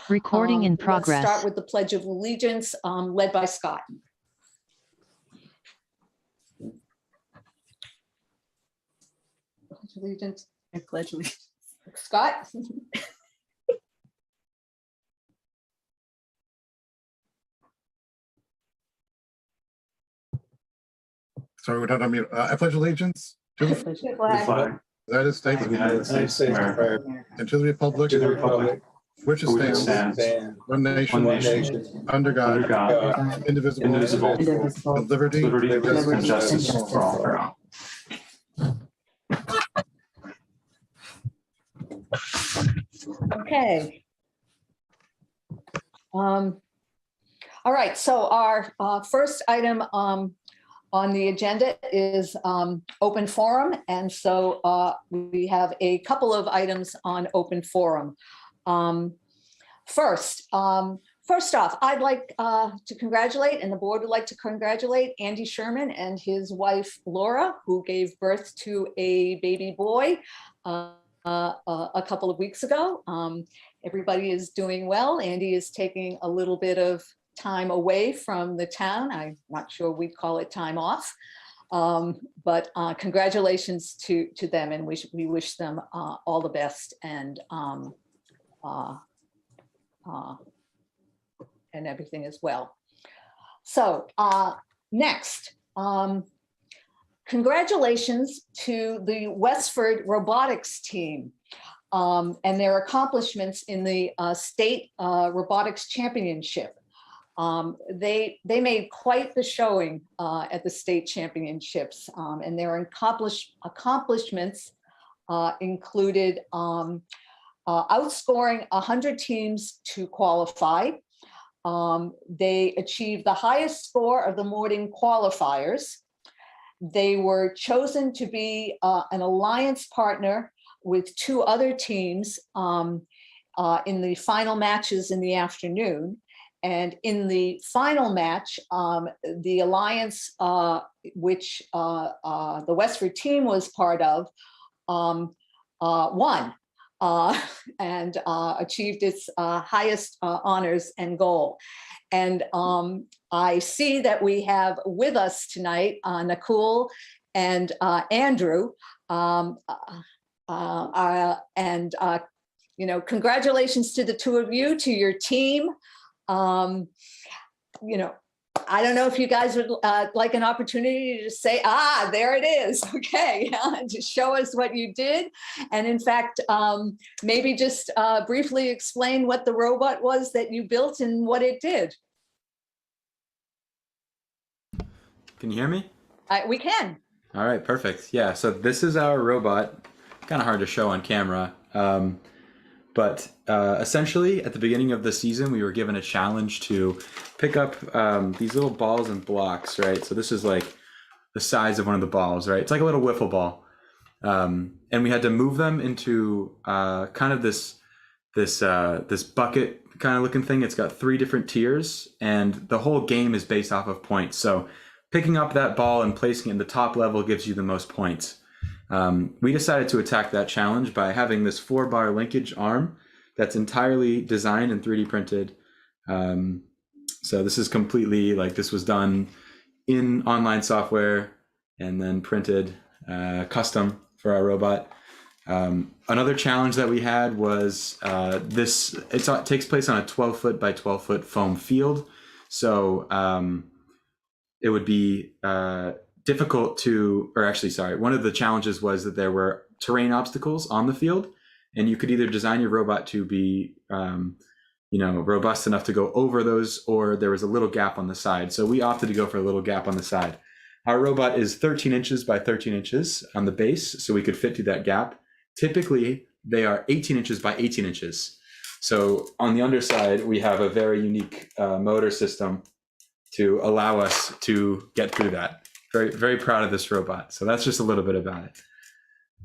Recording in progress. Let's start with the Pledge of Allegiance, led by Scott. Pledge of Allegiance. I pledge allegiance. Scott? Sorry, we're not on mute. I pledge allegiance to the Flag. United States of the United States of America, and to the republic which stands one nation under God, indivisible, with liberty and justice for all. Okay. All right, so our first item on the agenda is open forum. And so we have a couple of items on open forum. First off, I'd like to congratulate, and the board would like to congratulate Andy Sherman and his wife, Laura, who gave birth to a baby boy a couple of weeks ago. Everybody is doing well. Andy is taking a little bit of time away from the town. I'm not sure we'd call it time off, but congratulations to them, and we wish them all the best and everything as well. So next, congratulations to the Westford robotics team and their accomplishments in the state robotics championship. They made quite the showing at the state championships, and their accomplishments included outscoring 100 teams to qualify. They achieved the highest score of the morning qualifiers. They were chosen to be an alliance partner with two other teams in the final matches in the afternoon. And in the final match, the alliance, which the Westford team was part of, won and achieved its highest honors and goal. And I see that we have with us tonight Nakul and Andrew, congratulations to the two of you, to your team. I don't know if you guys would like an opportunity to just say, there it is. Okay, just show us what you did. And in fact, maybe just briefly explain what the robot was that you built and what it did. Can you hear me? We can. All right, perfect. Yeah, so this is our robot. Kind of hard to show on camera. But essentially, at the beginning of the season, we were given a challenge to pick up these little balls and blocks, right? So this is like the size of one of the balls, right? It's like a little wiffle ball. And we had to move them into kind of this bucket kind of looking thing. It's got 3 different tiers, and the whole game is based off of points. So picking up that ball and placing it in the top level gives you the most points. We decided to attack that challenge by having this 4-bar linkage arm that's entirely designed and 3D printed. So this is completely this was done in online software and then printed custom for our robot. Another challenge that we had was it takes place on a 12-foot by 12-foot foam field. So it would be difficult to, one of the challenges was that there were terrain obstacles on the field, and you could either design your robot to be, robust enough to go over those, or there was a little gap on the side. So we opted to go for a little gap on the side. Our robot is 13 inches by 13 inches on the base, so we could fit through that gap. Typically, they are 18 inches by 18 inches. So on the underside, we have a very unique motor system to allow us to get through that. Very, very proud of this robot. So that's just a little bit about it.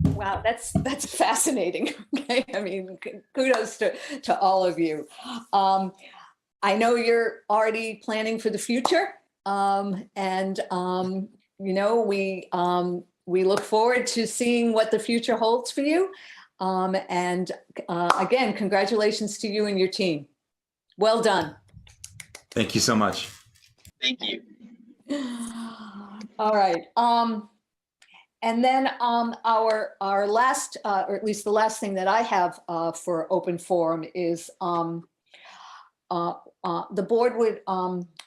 Wow, that's fascinating. Okay, I mean, kudos to all of you. I know you're already planning for the future, we look forward to seeing what the future holds for you. Again, congratulations to you and your team. Well done. Thank you so much. Thank you. All right. And then our last, or at least the last thing that I have for open forum is the board would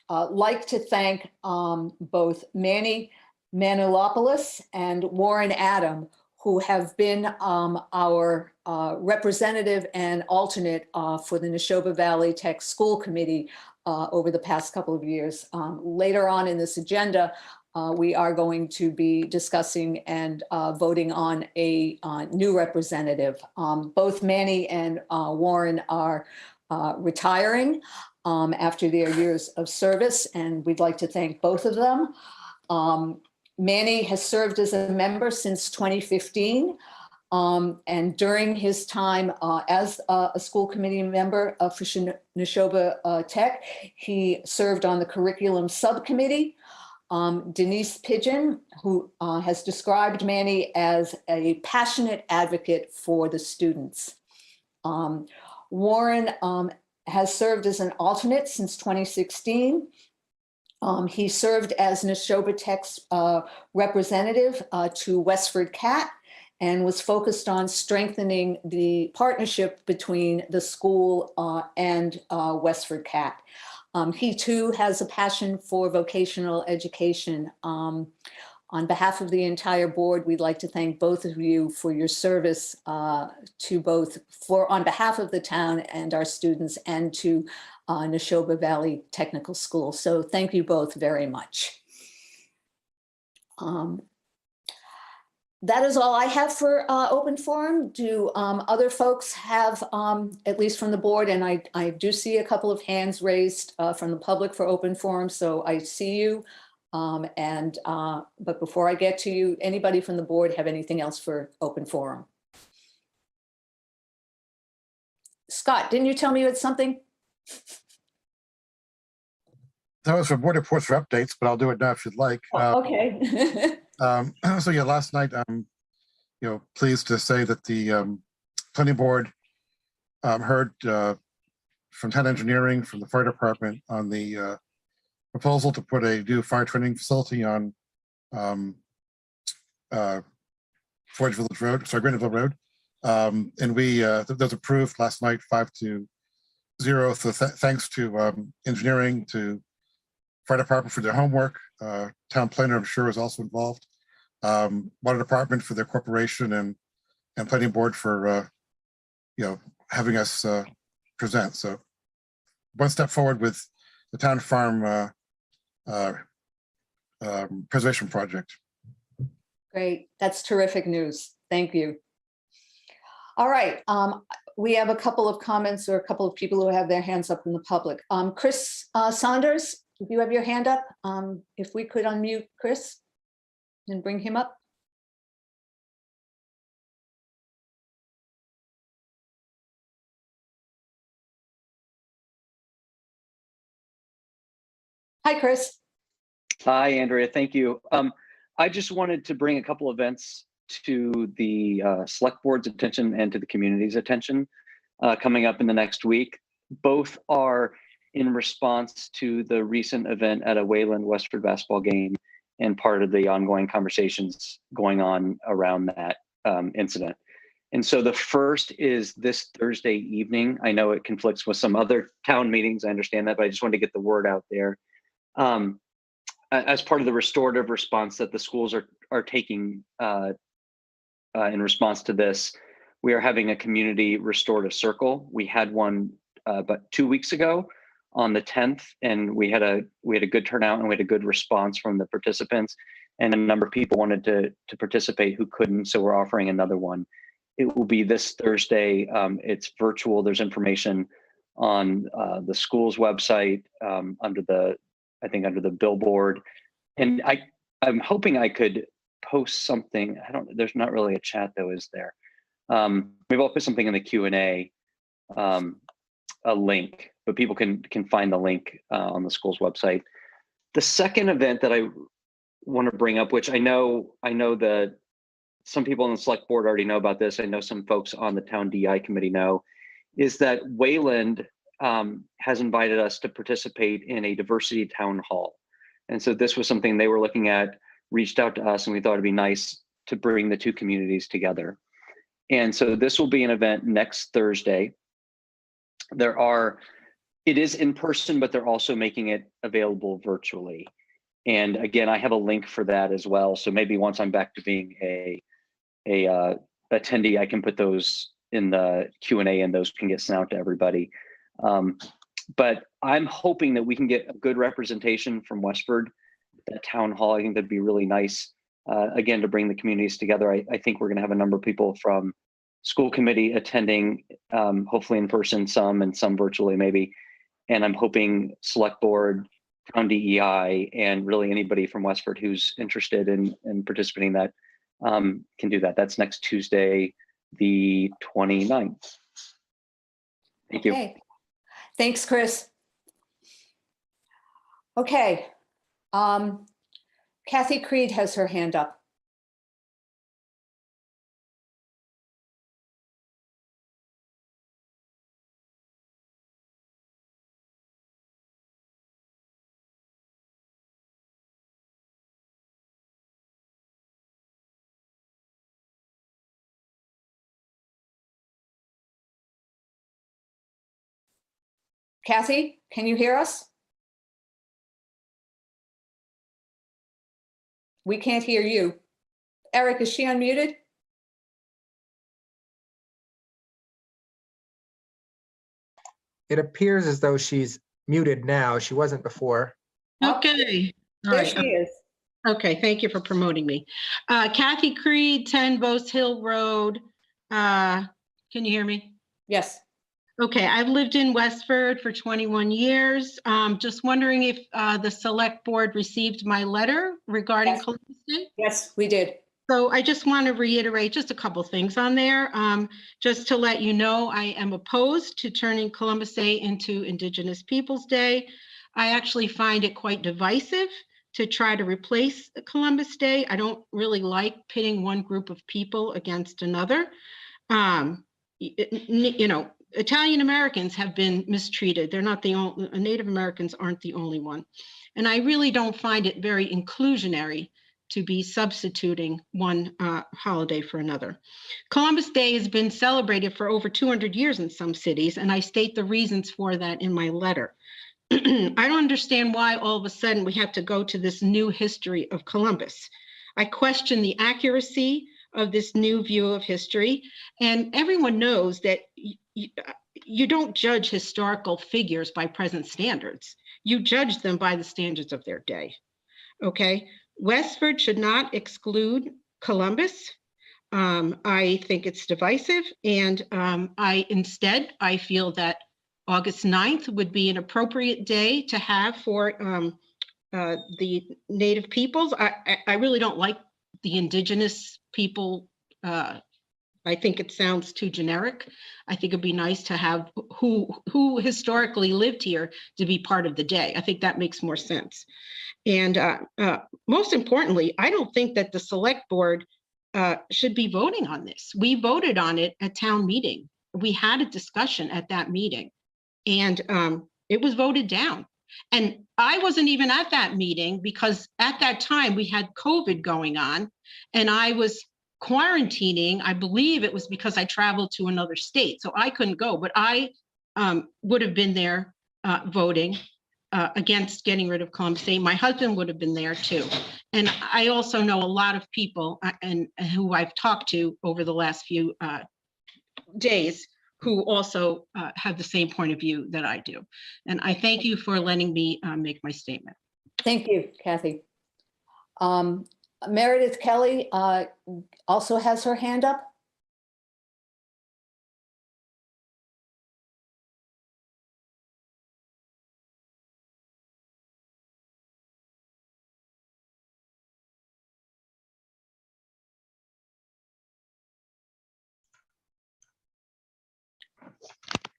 like to thank both Manny Manilopoulos and Warren Adam, who have been our representative and alternate for the Neshoba Valley Tech School Committee over the past couple of years. Later on in this agenda, we are going to be discussing and voting on a new representative. Both Manny and Warren are retiring after their years of service, and we'd like to thank both of them. Manny has served as a member since 2015. And during his time as a school committee member for Neshoba Tech, he served on the curriculum subcommittee. Denise Pigeon, who has described Manny as a passionate advocate for the students. Warren has served as an alternate since 2016. He served as Neshoba Tech's representative to WestfordCAT and was focused on strengthening the partnership between the school and WestfordCAT. He too has a passion for vocational education. On behalf of the entire board, we'd like to thank both of you for your service to both on behalf of the town and our students and to Neshoba Valley Technical School. So thank you both very much. That is all I have for open forum. Do other folks have, at least from the board, and I do see a couple of hands raised from the public for open forum, so I see you. But before I get to you, anybody from the board have anything else for open forum? Scott, didn't you tell me you had something? That was for board reports for updates, but I'll do it now if you'd like. Okay. So yeah, last night I'm pleased to say that the planning board heard from town engineering, from the fire department on the proposal to put a new fire training facility on Forge Village Road, sorry, Graniteville Road. And we that was approved last night 5-0. So thanks to engineering, to fire department for their homework. Town planner, I'm sure, is also involved. Water department for their cooperation, and planning board for having us present. So one step forward with the town farm preservation project. Great, that's terrific news. Thank you. All right, we have a couple of comments or a couple of people who have their hands up in the public. Chris Saunders, if you have your hand up, if we could unmute Chris and bring him up. Hi, Chris. Hi, Andrea. Thank you. I just wanted to bring a couple events to the select board's attention and to the community's attention coming up in the next week. Both are in response to the recent event at a Wayland Westford basketball game and part of the ongoing conversations going on around that incident. And so the first is this Thursday evening. I know it conflicts with some other town meetings, I understand that, but I just wanted to get the word out there. As part of the restorative response that the schools are taking in response to this, we are having a community restorative circle. We had one about 2 weeks ago on the 10th, and we had a good turnout and we had a good response from the participants, and a number of people wanted to participate who couldn't, so we're offering another one. It will be this Thursday. It's virtual. There's information on the school's website under the billboard, and I'm hoping I could post something. There's not really a chat though, is there? Maybe I'll put something in the Q&A, a link, but people can find the link on the school's website. The second event that I want to bring up, which I know that some people on the select board already know about this, I know some folks on the town DI committee know, is that Wayland has invited us to participate in a diversity town hall. And so this was something they were looking at, reached out to us, and we thought it'd be nice to bring the two communities together. And so this will be an event next Thursday. It is in person, but they're also making it available virtually. And again, I have a link for that as well. So maybe once I'm back to being a attendee, I can put those in the Q&A and those can get sent out to everybody. But I'm hoping that we can get a good representation from Westford, that town hall. I think that'd be really nice, again, to bring the communities together. I think we're gonna have a number of people from school committee attending, hopefully in person, some and some virtually maybe. And I'm hoping select board, town DEI, and really anybody from Westford who's interested in participating in that can do that. That's next Tuesday, the 29th. Thank you. Okay. Thanks, Chris. Okay. Kathy Creed has her hand up. Kathy, can you hear us? We can't hear you. Eric, is she unmuted? It appears as though she's muted now. She wasn't before. Okay. All There right. she is. Okay, thank you for promoting me. Kathy Creed, 10 Bose Hill Road. Can you hear me? Yes. Okay, I've lived in Westford for 21 years. Just wondering if the select board received my letter regarding Yes. Columbus Day. Yes, we did. So I just want to reiterate just a couple things on there. Just to let you know, I am opposed to turning Columbus Day into Indigenous Peoples Day. I actually find it quite divisive to try to replace Columbus Day. I don't really like pitting one group of people against another. You know, Italian Americans have been mistreated. They're not the only, Native Americans aren't the only one. And I really don't find it very inclusionary to be substituting one holiday for another. Columbus Day has been celebrated for over 200 years in some cities, and I state the reasons for that in my letter. I don't understand why all of a sudden we have to go to this new history of Columbus. I question the accuracy of this new view of history, and everyone knows that you don't judge historical figures by present standards. You judge them by the standards of their day, okay? Westford should not exclude Columbus. I think it's divisive, and I feel that August 9th would be an appropriate day to have for the Native peoples. I really don't like the Indigenous people. I think it sounds too generic. I think it'd be nice to have who historically lived here to be part of the day. I think that makes more sense. And most importantly, I don't think that the select board should be voting on this. We voted on it at town meeting. We had a discussion at that meeting, and it was voted down. And I wasn't even at that meeting because at that time we had COVID going on, and I was quarantining. I believe it was because I traveled to another state, so I couldn't go, but I would have been there voting against getting rid of Columbus Day. My husband would have been there too. And I also know a lot of people and who I've talked to over the last few days who also have the same point of view that I do. And I thank you for letting me make my statement. Thank you, Kathy. Meredith Kelly also has her hand up.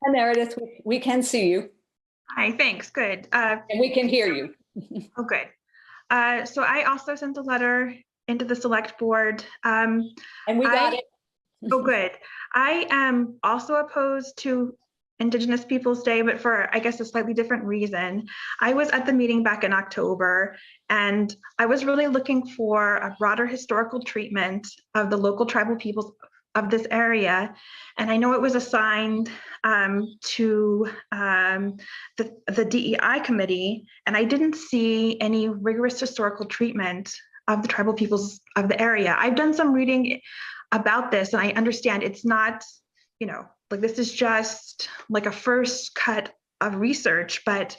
Hi, Meredith. We can see you. Hi, thanks. Good. And we can hear you. Oh, good. So I also sent a letter into the select board. And we got it. Oh, good. I am also opposed to Indigenous Peoples Day, but for, I guess, a slightly different reason. I was at the meeting back in October, and I was really looking for a broader historical treatment of the local tribal peoples of this area. And I know it was assigned to the DEI committee, and I didn't see any rigorous historical treatment of the tribal peoples of the area. I've done some reading about this, and I understand it's not, you know, like this is just like a first cut of research, but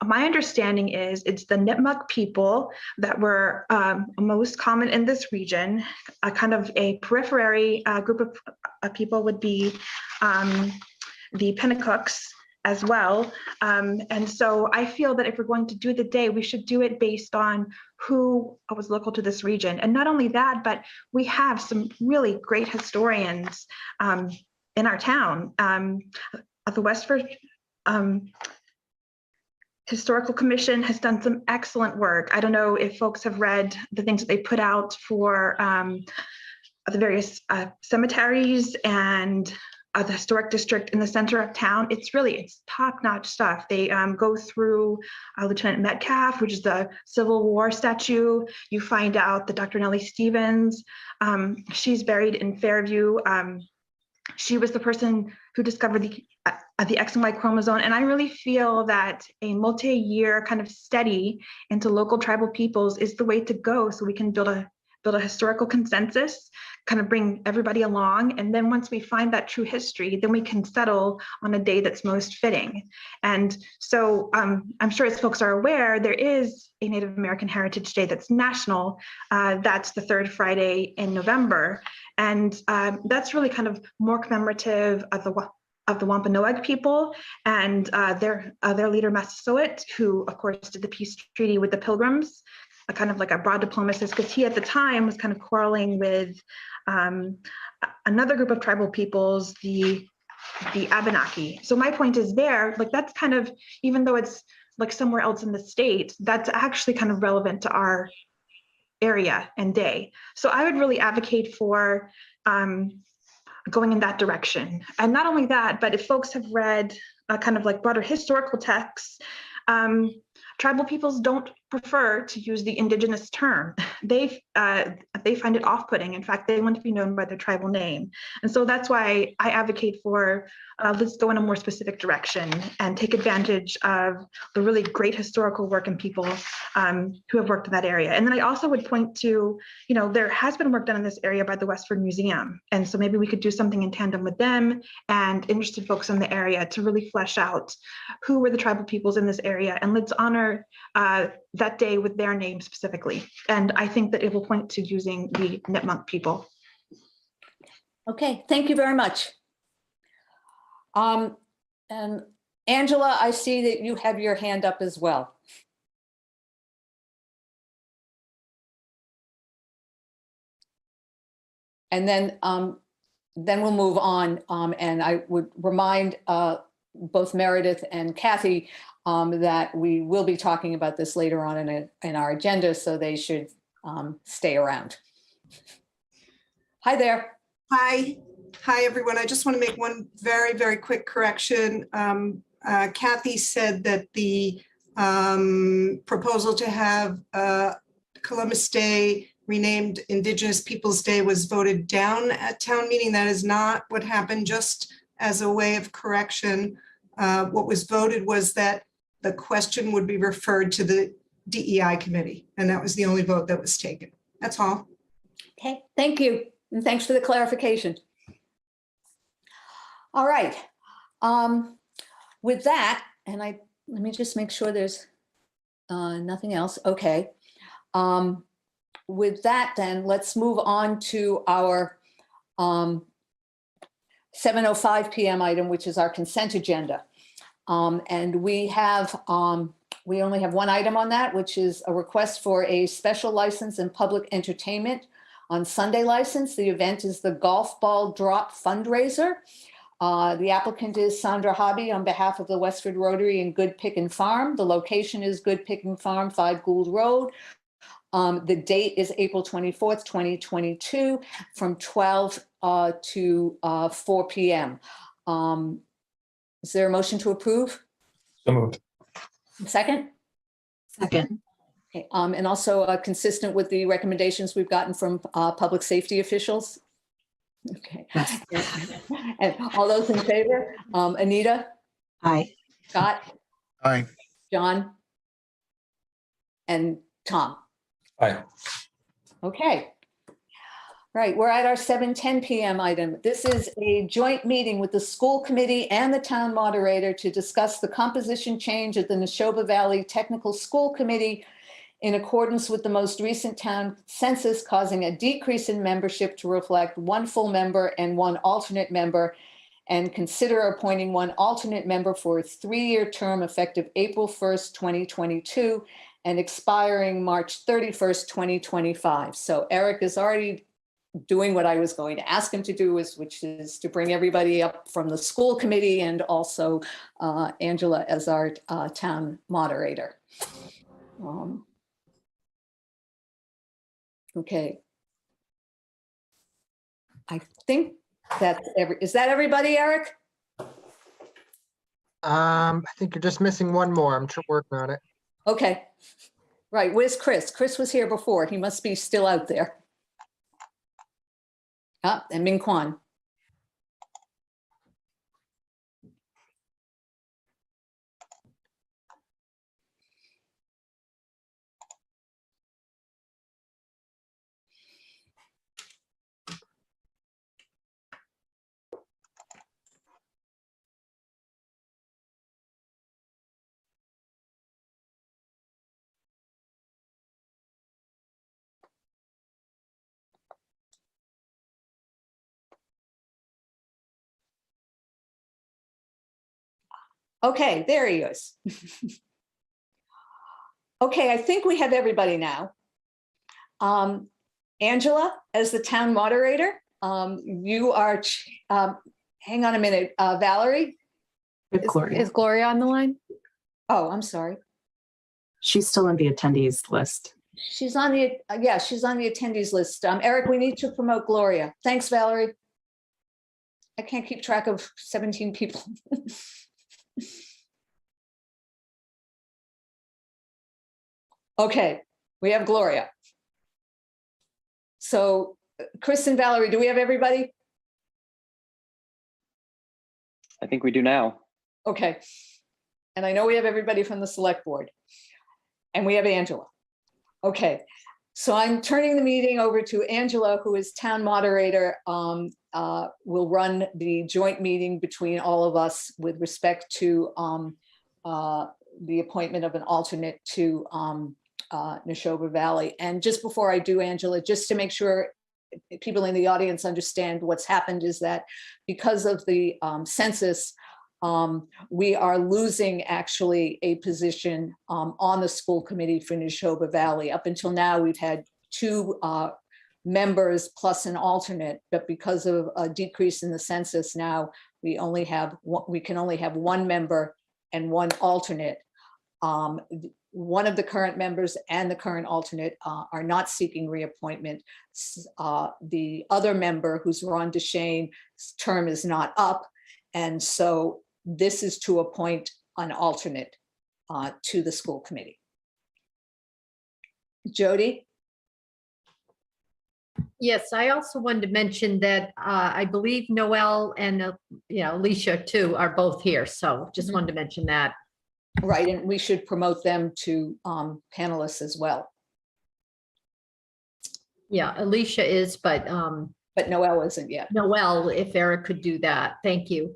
my understanding is it's the Nipmuc people that were most common in this region. A kind of a periphery group of people would be the Pinnacooks as well. And so I feel that if we're going to do the day, we should do it based on who was local to this region. And not only that, but we have some really great historians in our town. The Westford Historical Commission has done some excellent work. I don't know if folks have read the things that they put out for the various cemeteries and the historic district in the center of town. It's top-notch stuff. They go through Lieutenant Metcalf, which is the Civil War statue. You find out that Dr. Nellie Stevens, she's buried in Fairview. She was the person who discovered the X and Y chromosome. And I really feel that a multi-year kind of study into local tribal peoples is the way to go, so we can build a historical consensus, kind of bring everybody along. And then once we find that true history, then we can settle on a day that's most fitting. And so I'm sure as folks are aware, there is a Native American Heritage Day that's national. That's the third Friday in November. And that's really kind of more commemorative of the Wampanoag people and their leader Massasoit, who of course did the peace treaty with the Pilgrims, a kind of like a broad diplomatist, because he at the time was kind of quarreling with another group of tribal peoples, the Abenaki. So my point is there, like that's kind of, even though it's like somewhere else in the state, that's actually kind of relevant to our area and day. So I would really advocate for going in that direction. And not only that, but if folks have read kind of like broader historical texts, tribal peoples don't prefer to use the Indigenous term. They find it off-putting. In fact, they want to be known by their tribal name. And so that's why I advocate for let's go in a more specific direction and take advantage of the really great historical work and people who have worked in that area. And then I also would point to, you know, there has been work done in this area by the Westford Museum. And so maybe we could do something in tandem with them and interested folks in the area to really flesh out who were the tribal peoples in this area. And let's honor that day with their name specifically. And I think that it will point to using the Nipmuc people. Okay, thank you very much. And Angela, I see that you have your hand up as well. And then we'll move on. And I would remind both Meredith and Kathy that we will be talking about this later on in our agenda, so they should stay around. Hi there. Hi, everyone. I just want to make one very, very quick correction. Kathy said that the proposal to have Columbus Day renamed Indigenous Peoples Day was voted down at town meeting. That is not what happened. Just as a way of correction, what was voted was that the question would be referred to the DEI committee, and that was the only vote that was taken. That's all. Okay, thank you. And thanks for the clarification. All right. With that, and let me just make sure there's nothing else. Okay. With that, then let's move on to our 7:05 p.m. item, which is our consent agenda. And we only have one item on that, which is a request for a special license and public entertainment on Sunday license. The event is the Golf Ball Drop fundraiser. The applicant is Sandra Hobby on behalf of the Westford Rotary and Good Pickin' Farm. The location is Good Pickin' Farm, 5 Gould Road. The date is April 24th, 2022, from 12 to 4 p.m. The 7:05 p.m. item, which is our consent agenda. And we only have one item on that, which is a request for a special license and public entertainment on Sunday license. The event is the Golf Ball Drop fundraiser. The applicant is Sandra Hobby on behalf of the Westford Rotary and Good Pickin' Farm, 5 Gould Road. The date is April 24th, 2022, from 12 Is there a motion to approve? So moved. Second? Second. Okay, and also consistent with the recommendations we've gotten from public safety officials? Okay. Yes. And all those in favor? Anita, Aye. Scott, Aye. John, and Tom? Aye. Okay. Right, we're at our 7:10 PM item. This is a joint meeting with the school committee and the town moderator to discuss the composition change of the Neshoba Valley Technical School Committee in accordance with the most recent town census, causing a decrease in membership to reflect one full member and one alternate member, and consider appointing one alternate member for a 3-year term effective April 1st, 2022, and expiring March 31st, 2025. So Eric is already doing what I was going to ask him to do, which is to bring everybody up from the school committee, and also Angela as our town moderator. Okay. I think that's is that everybody, Eric? I think you're just missing one more. I'm working on it. Okay. Right, where's Chris? Chris was here before. He must be still out there. And Ming Kwan. Okay, there he is. Okay, I think we have everybody now. Angela, as the town moderator, you are, hang on a minute, Valerie? Is Gloria on the line? Oh, I'm sorry. She's still in the attendees list. She's on the, yeah, she's on the attendees list. Eric, we need to promote Gloria. Thanks, Valerie. I can't keep track of 17 people. Okay, we have Gloria. So Chris and Valerie, do we have everybody? I think we do now. Okay. And I know we have everybody from the select board. And we have Angela. Okay. So I'm turning the meeting over to Angela, who is town moderator, will run the joint meeting between all of us with respect to the appointment of an alternate to Neshoba Valley. And just before I do, Angela, just to make sure people in the audience understand what's happened, is that because of the census, we are losing actually a position on the school committee for Neshoba Valley. Up until now, we've had 2 members plus an alternate, but because of a decrease in the census now, we can only have 1 member and 1 alternate. One of the current members and the current alternate are not seeking reappointment. The other member, who's Ron DeShane's term is not up, and so this is to appoint an alternate to the school committee. Jody? Yes, I also wanted to mention that I believe Noel and Alicia too are both here, so just wanted to mention that. Right, and we should promote them to panelists as well. Yeah, Alicia is, but Noel isn't yet. Noel, if Eric could do that, thank you.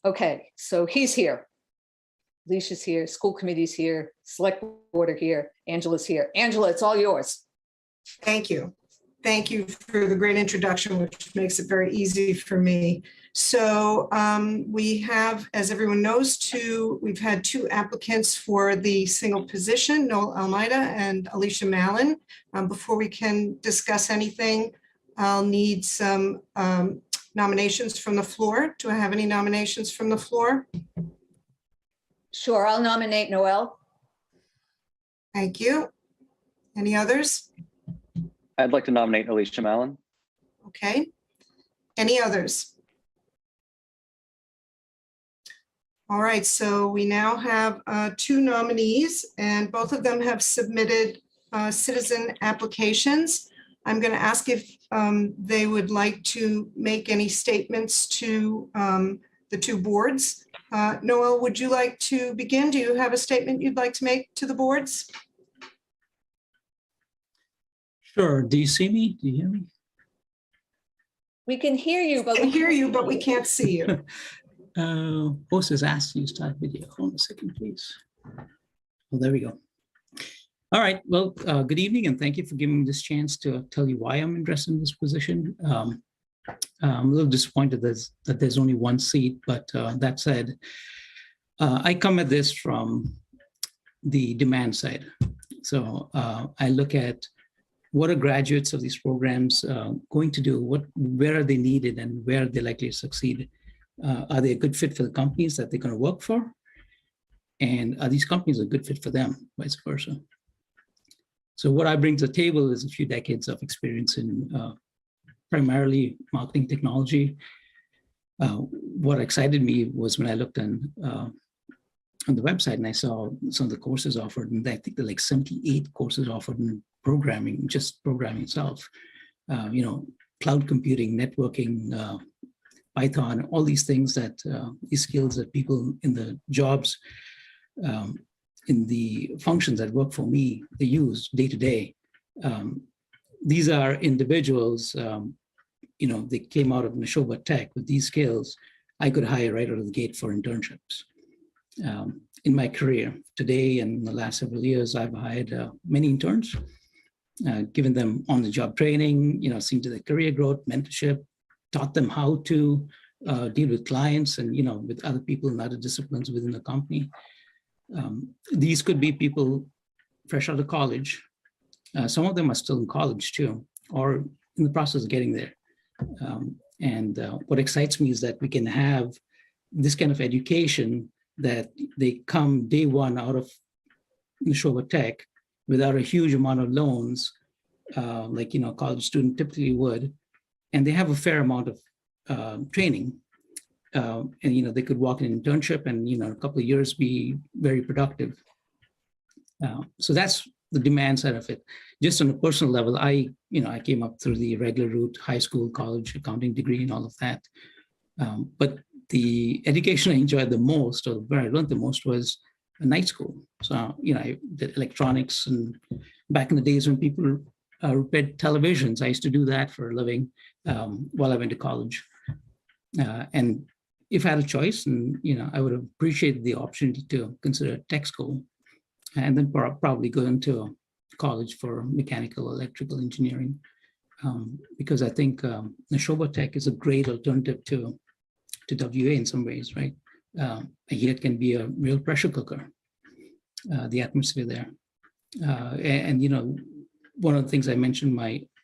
Okay, so he's here. Alicia's here, school committee's here, select board are here, Angela's here. Angela, it's all yours. Thank you. Thank you for the great introduction, which makes it very easy for me. So we have, as everyone knows, we've had 2 applicants for the single position, Noel Almeida and Alicia Mallon. Before we can discuss anything, I'll need some nominations from the floor. Do I have any nominations from the floor? Sure, I'll nominate Noel. Thank you. Any others? I'd like to nominate Alicia Mallon. Okay. Any others? All right, so we now have 2 nominees, and both of them have submitted citizen applications. I'm going to ask if they would like to make any statements to the 2 boards. Noel, would you like to begin? Do you have a statement you'd like to make to the boards? Sure. Do you see me? Do you hear me? We can hear you, but We can hear you, but we can't see you. Host has asked you to start video. Hold on a second, please. Well, there we go. All right. Well, good evening, and thank you for giving me this chance to tell you why I'm interested in this position. I'm a little disappointed that there's only 1 seat, but that said, I come at this from the demand side. So I look at what are graduates of these programs going to do? Where are they needed, and where are they likely to succeed? Are they a good fit for the companies that they're going to work for? And are these companies a good fit for them, vice versa? So what I bring to the table is a few decades of experience in primarily marketing technology. What excited me was when I looked on the website and I saw some of the courses offered, and I think there are like 78 courses offered in programming, just programming itself. Cloud computing, networking, Python, all these things these skills that people in the jobs, in the functions that work for me, they use day to day. These are individuals, they came out of Neshoba Tech with these skills. I could hire right out of the gate for internships. In my career today and in the last several years, I've hired many interns, given them on-the-job training, seen to their career growth, mentorship, taught them how to deal with clients and, with other people in other disciplines within the company. These could be people fresh out of college. Some of them are still in college too, or in the process of getting there. What excites me is that we can have this kind of education that they come day one out of Neshoba Tech without a huge amount of loans, like a college student typically would, and they have a fair amount of training, and they could walk in an internship and a couple of years be very productive. So that's the demand side of it. Just on a personal level, I came up through the regular route, high school, college, accounting degree, and all of that. But the education I enjoyed the most, or where I learned the most, was a night school. So I did electronics, and back in the days when people repaired televisions, I used to do that for a living while I went to college. And if I had a choice, and I would have appreciated the opportunity to consider tech school, and then probably go into college for mechanical, electrical engineering, because I think Neshoba Tech is a great alternative to WA in some ways, right? Here it can be a real pressure cooker, the atmosphere there. And one of the things I mentioned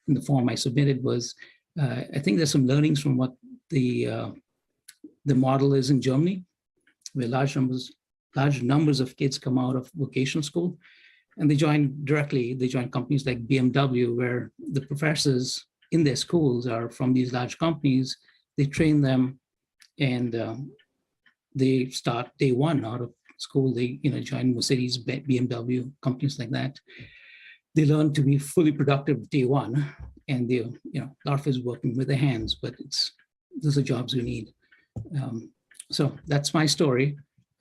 in the form I submitted was, I think there's some learnings from what the model is in Germany, where large numbers of kids come out of vocational school, and they join companies like BMW, where the professors in their schools are from these large companies. They train them, and they start day one out of school. They join Mercedes, BMW, companies like that. They learn to be fully productive day one, and they, a lot of it is working with their hands, but those are jobs we need. So that's my story.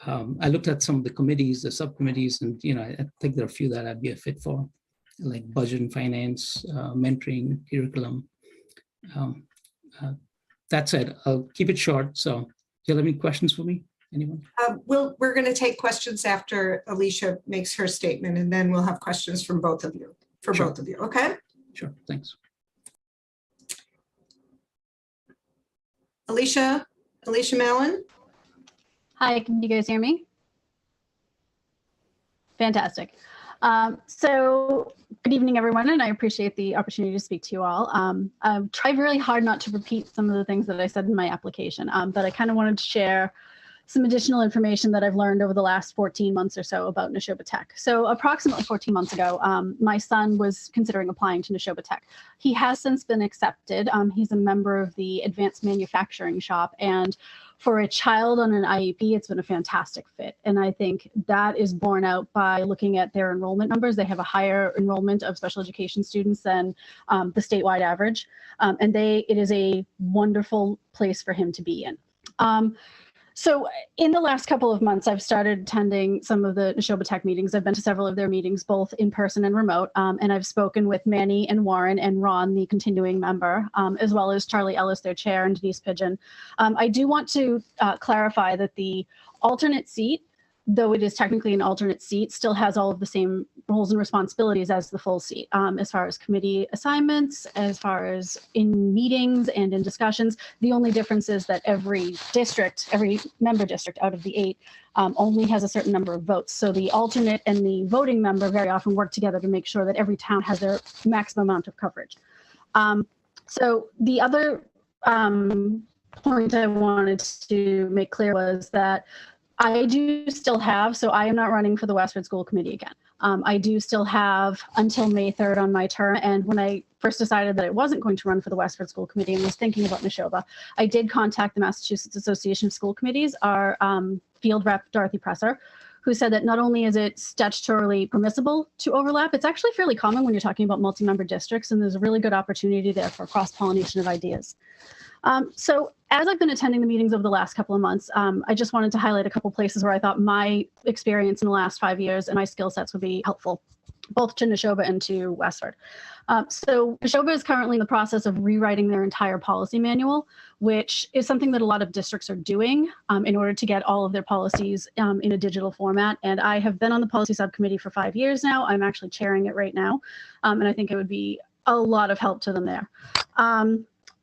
I looked at some of the committees, the subcommittees, and I think there are a few that I'd be a fit for, like budget and finance, mentoring, curriculum. That said, I'll keep it short. So do you have any questions for me? Anyone? We're going to take questions after Alicia makes her statement, and then we'll have questions from both of you, Sure. both of you, okay? Sure, thanks. Alicia Mallon? Hi, can you guys hear me? Fantastic. So good evening, everyone, and I appreciate the opportunity to speak to you all. I've tried really hard not to repeat some of the things that I said in my application, but I kind of wanted to share some additional information that I've learned over the last 14 months or so about Neshoba Tech. So approximately 14 months ago, my son was considering applying to Neshoba Tech. He has since been accepted. He's a member of the advanced manufacturing shop, and for a child on an IEP, it's been a fantastic fit. And I think that is borne out by looking at their enrollment numbers. They have a higher enrollment of special education students than the statewide average. And it is a wonderful place for him to be in. So in the last couple of months, I've started attending some of the Neshoba Tech meetings. I've been to several of their meetings, both in person and remote. And I've spoken with Manny and Warren and Ron, the continuing member, as well as Charlie Ellis, their chair, and Denise Pigeon. I do want to clarify that the alternate seat, though it is technically an alternate seat, still has all of the same roles and responsibilities as the full seat, as far as committee assignments, as far as in meetings and in discussions. The only difference is that every district, every member district out of the 8 only has a certain number of votes. So the alternate and the voting member very often work together to make sure that every town has their maximum amount of coverage. So the other point I wanted to make clear was that I do still have, so I am not running for the Westford School Committee again. I do still have until May 3rd on my term. And when I first decided that I wasn't going to run for the Westford School Committee and was thinking about Neshoba, I did contact the Massachusetts Association of School Committees, our field rep, Dorothy Presser, who said that not only is it statutorily permissible to overlap, it's actually fairly common when you're talking about multi-member districts, and there's a really good opportunity there for cross-pollination of ideas. So as I've been attending the meetings over the last couple of months, I just wanted to highlight a couple places where I thought my experience in the last 5 years and my skill sets would be helpful, both to Neshoba and to Westford. So Neshoba is currently in the process of rewriting their entire policy manual, which is something that a lot of districts are doing in order to get all of their policies in a digital format. And I have been on the policy subcommittee for 5 years now. I'm actually chairing it right now. And I think it would be a lot of help to them there.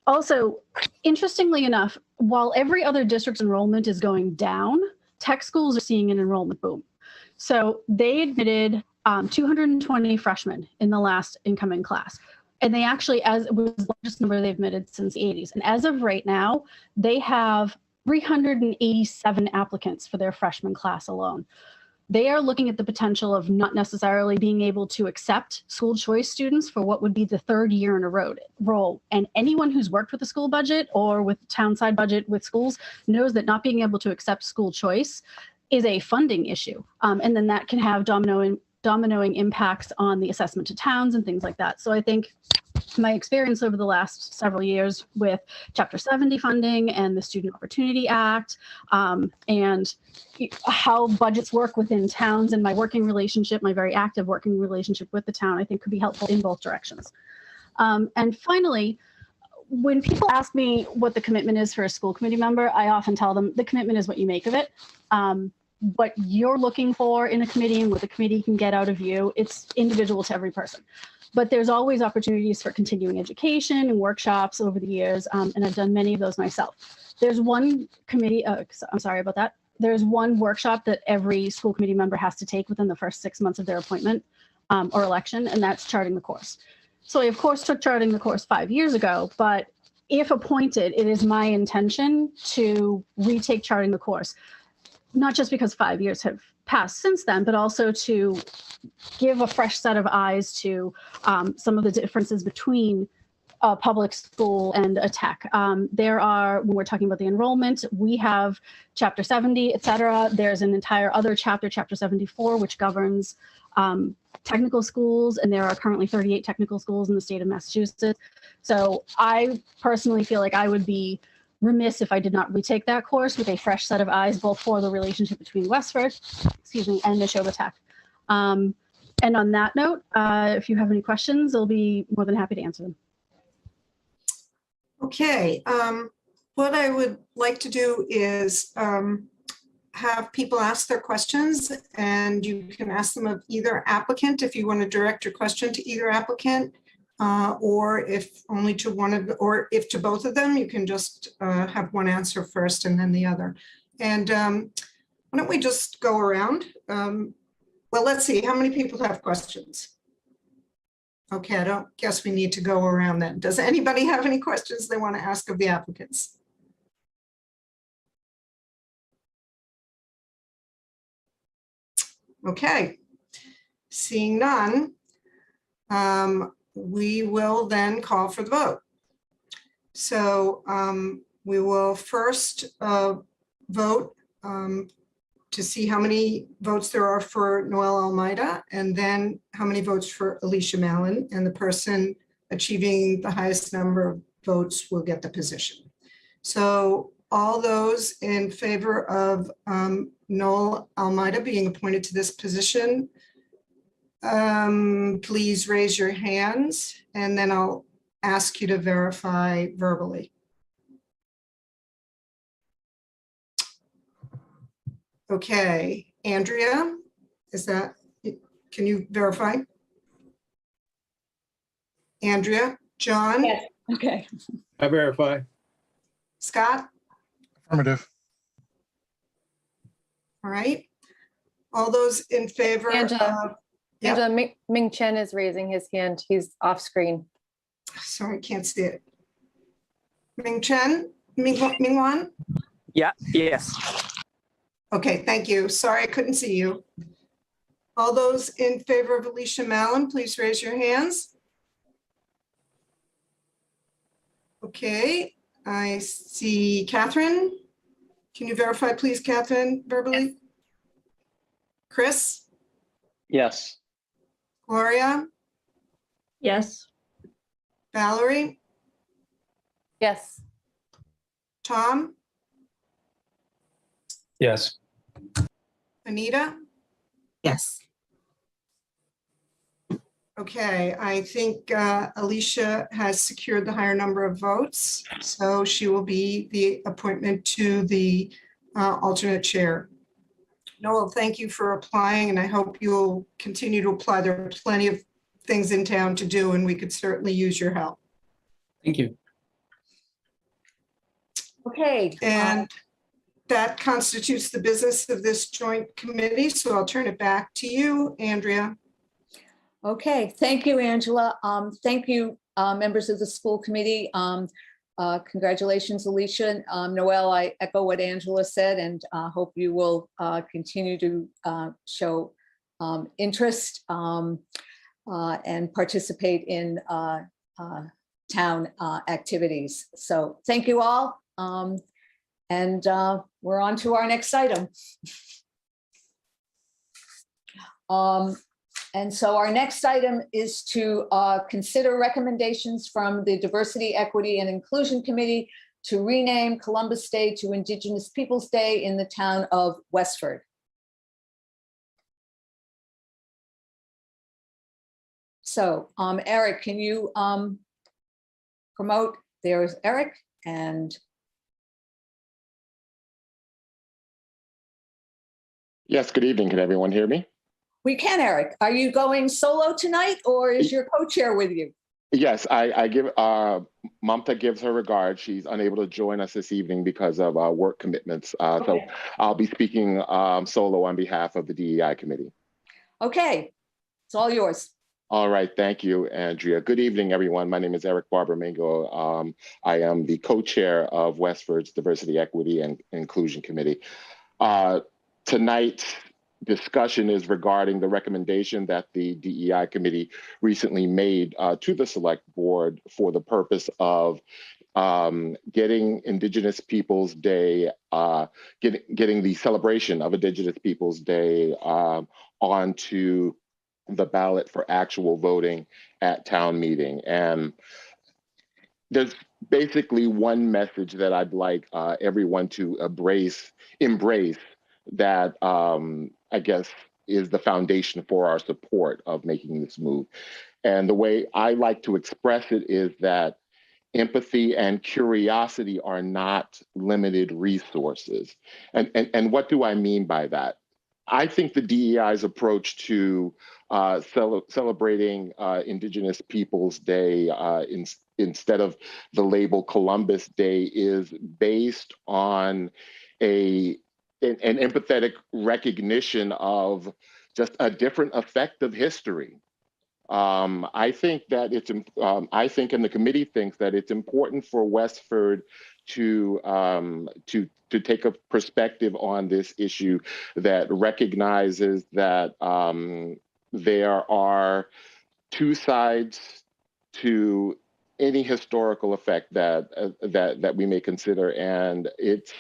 Also, interestingly enough, while every other district's enrollment is going down, tech schools are seeing an enrollment boom. So they admitted 220 freshmen in the last incoming class. And they actually, as it was the largest number they've admitted since the 80s. And as of right now, they have 387 applicants for their freshman class alone. They are looking at the potential of not necessarily being able to accept school choice students for what would be the 3rd year in a row. And anyone who's worked with the school budget or with town side budget with schools knows that not being able to accept school choice is a funding issue. And then that can have dominoing impacts on the assessment to towns and things like that. So I think my experience over the last several years with Chapter 70 funding and the Student Opportunity Act and how budgets work within towns and my working relationship, my very active working relationship with the town, I think could be helpful in both directions. And finally, when people ask me what the commitment is for a school committee member, I often tell them the commitment is what you make of it. What you're looking for in a committee and what the committee can get out of you, it's individual to every person. But there's always opportunities for continuing education and workshops over the years, and I've done many of those myself. There's one committee, I'm sorry about that. There's one workshop that every school committee member has to take within the first 6 months of their appointment or election, and that's charting the course. So I, of course, took charting the course 5 years ago, but if appointed, it is my intention to retake charting the course, not just because 5 years have passed since then, but also to give a fresh set of eyes to some of the differences between a public school and a tech. There are, when we're talking about the enrollment, we have Chapter 70, et cetera. There's an entire other chapter, Chapter 74, which governs technical schools, and there are currently 38 technical schools in the state of Massachusetts. So I personally feel like I would be remiss if I did not retake that course with a fresh set of eyes, both for the relationship between Westford, and Neshoba Tech. And on that note, if you have any questions, I'll be more than happy to answer them. Okay, what I would like to do is have people ask their questions, and you can ask them of either applicant if you want to direct your question to either applicant, or if only to one of, or if to both of them, you can just have one answer first and then the other. And why don't we just go around? Well, let's see, how many people have questions? Okay, I don't guess we need to go around then. Does anybody have any questions they want to ask of the applicants? Okay. Seeing none, we will then call for the vote. So we will first vote to see how many votes there are for Noel Almeida, and then how many votes for Alicia Mallon, and the person achieving the highest number of votes will get the position. So all those in favor of Noel Almeida being appointed to this position, please raise your hands, and then I'll ask you to verify verbally. Okay, Andrea, can you verify? Andrea, John? Yes. Okay. I verify. Scott? Affirmative. All right. All those in favor Angela. of, yep. Angela, Ming Chen is raising his hand. He's off screen. Sorry, I can't see it. Ming Chen? Ming Wan? Yeah, yes. Okay, thank you. Sorry, I couldn't see you. All those in favor of Alicia Mallon, please raise your hands. Okay, I see Catherine. Can you verify, please, Catherine, verbally? Chris? Yes. Gloria? Yes. Valerie? Yes. Tom? Yes. Anita? Yes. Okay, I think Alicia has secured the higher number of votes, so she will be the appointment to the alternate chair. Noel, thank you for applying, and I hope you'll continue to apply. There are plenty of things in town to do, and we could certainly use your help. Thank you. Okay. And that constitutes the business of this joint committee, so I'll turn it back to you, Andrea. Okay, thank you, Angela. Thank you, members of the school committee. Congratulations, Alicia. Noel, I echo what Angela said, and hope you will continue to show interest and participate in town activities. So thank you all. And we're on to our next item. And so our next item is to consider recommendations from the Diversity, Equity, and Inclusion Committee to rename Columbus Day to Indigenous Peoples' Day in the town of Westford. So Eric, can you promote? There's Eric and yes, good evening. Can everyone hear me? we can, Eric. Are you going solo tonight, or is your co-chair with you? Yes, I give Mamta gives her regards. She's unable to join us this evening because of work commitments. Okay. So I'll be speaking solo on behalf of the DEI committee. Okay, it's all yours. All right, thank you, Andrea. Good evening, everyone. My name is Eric Barber-Mingo. I am the co-chair of Westford's Diversity, Equity, and Inclusion Committee. Tonight's discussion is regarding the recommendation that the DEI committee recently made to the select board for the purpose of getting Indigenous Peoples' Day, getting the celebration of Indigenous Peoples' Day onto the ballot for actual voting at town meeting. And there's basically one message that I'd like everyone to embrace that I guess is the foundation for our support of making this move. And the way I like to express it is that empathy and curiosity are not limited resources. And what do I mean by that? I think the DEI's approach to celebrating Indigenous Peoples' Day instead of the label Columbus Day is based on an empathetic recognition of just a different effect of history. I think that I think, and the committee thinks that it's important for Westford to take a perspective on this issue that recognizes that there are two sides to any historical effect that we may consider, and it's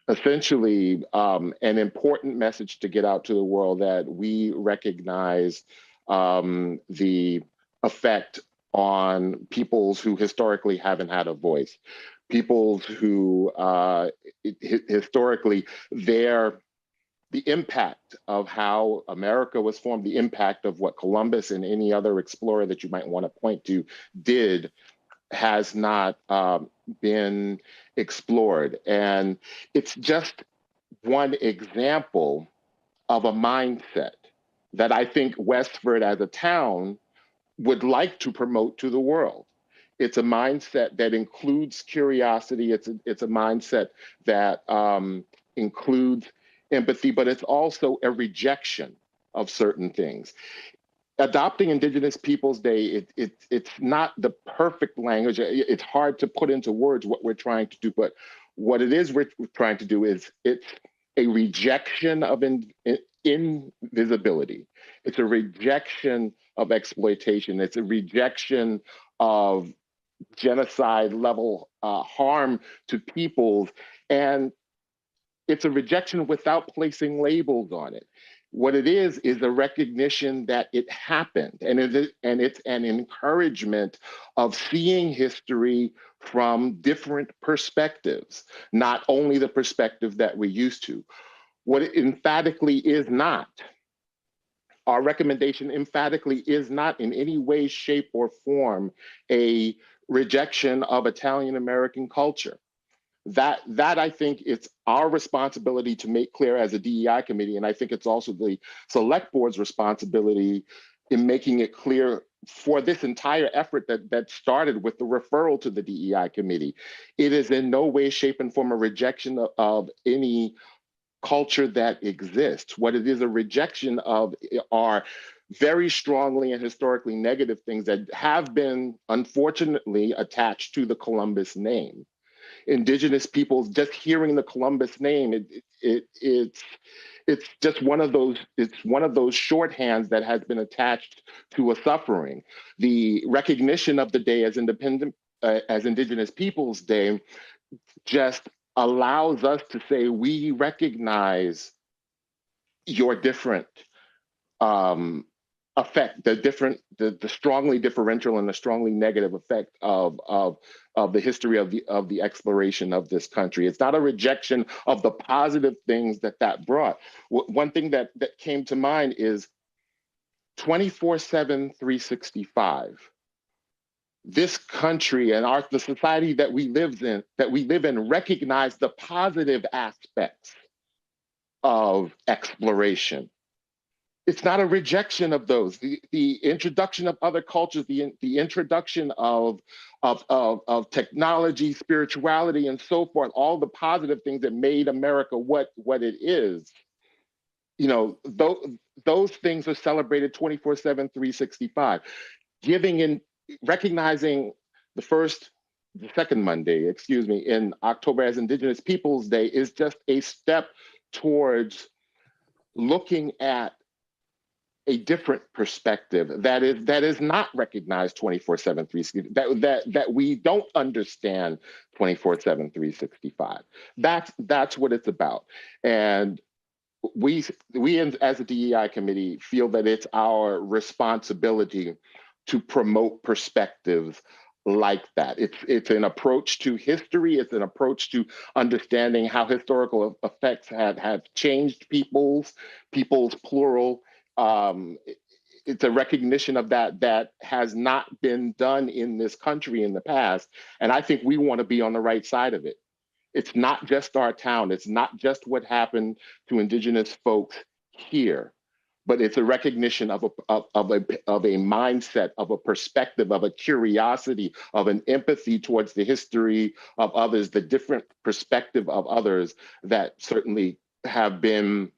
essentially an important message to get out to the world that we recognize the effect on peoples who historically haven't had a voice, peoples who historically the impact of how America was formed, the impact of what Columbus and any other explorer that you might want to point to did has not been explored. And it's just one example of a mindset that I think Westford as a town would like to promote to the world. It's a mindset that includes curiosity. It's a mindset that includes empathy, but it's also a rejection of certain things. Adopting Indigenous Peoples Day, it's not the perfect language. It's hard to put into words what we're trying to do, but what it is we're trying to do is it's a rejection of invisibility. It's a rejection of exploitation. It's a rejection of genocide level harm to peoples. And it's a rejection without placing labels on it. What it is a recognition that it happened, and it's an encouragement of seeing history from different perspectives, not only the perspective that we're used to. What it emphatically is not, our recommendation emphatically is not in any way, shape, or form a rejection of Italian American culture. That I think it's our responsibility to make clear as a DEI committee, and I think it's also the select board's responsibility in making it clear for this entire effort that started with the referral to the DEI committee. It is in no way, shape, and form a rejection of any culture that exists. What it is a rejection of are very strongly and historically negative things that have been unfortunately attached to the Columbus name. Indigenous peoples, just hearing the Columbus name, it's just one of those shorthands that has been attached to a suffering. The recognition of the day as Indigenous Peoples Day just allows us to say we recognize your different effect, the strongly differential and the strongly negative effect of the history of the exploration of this country. It's not a rejection of the positive things that brought. One thing that came to mind is 24/7, 365. This country and the society that we live in recognize the positive aspects of exploration. It's not a rejection of those. The introduction of other cultures, the introduction of technology, spirituality, and so forth, all the positive things that made America what it is. You know, those things are celebrated 24/7, 365. Recognizing the second Monday, in October as Indigenous Peoples Day is just a step towards looking at a different perspective that is not recognized 24/7, 365, that we don't understand 24/7, 365. That's what it's about. And we as a DEI committee feel that it's our responsibility to promote perspectives like that. It's an approach to history. It's an approach to understanding how historical effects have changed peoples plural. It's a recognition of that has not been done in this country in the past. And I think we want to be on the right side of it. It's not just our town. It's not just what happened to Indigenous folks here, but it's a recognition of a mindset, of a perspective, of a curiosity, of an empathy towards the history of others, the different perspective of others that certainly have been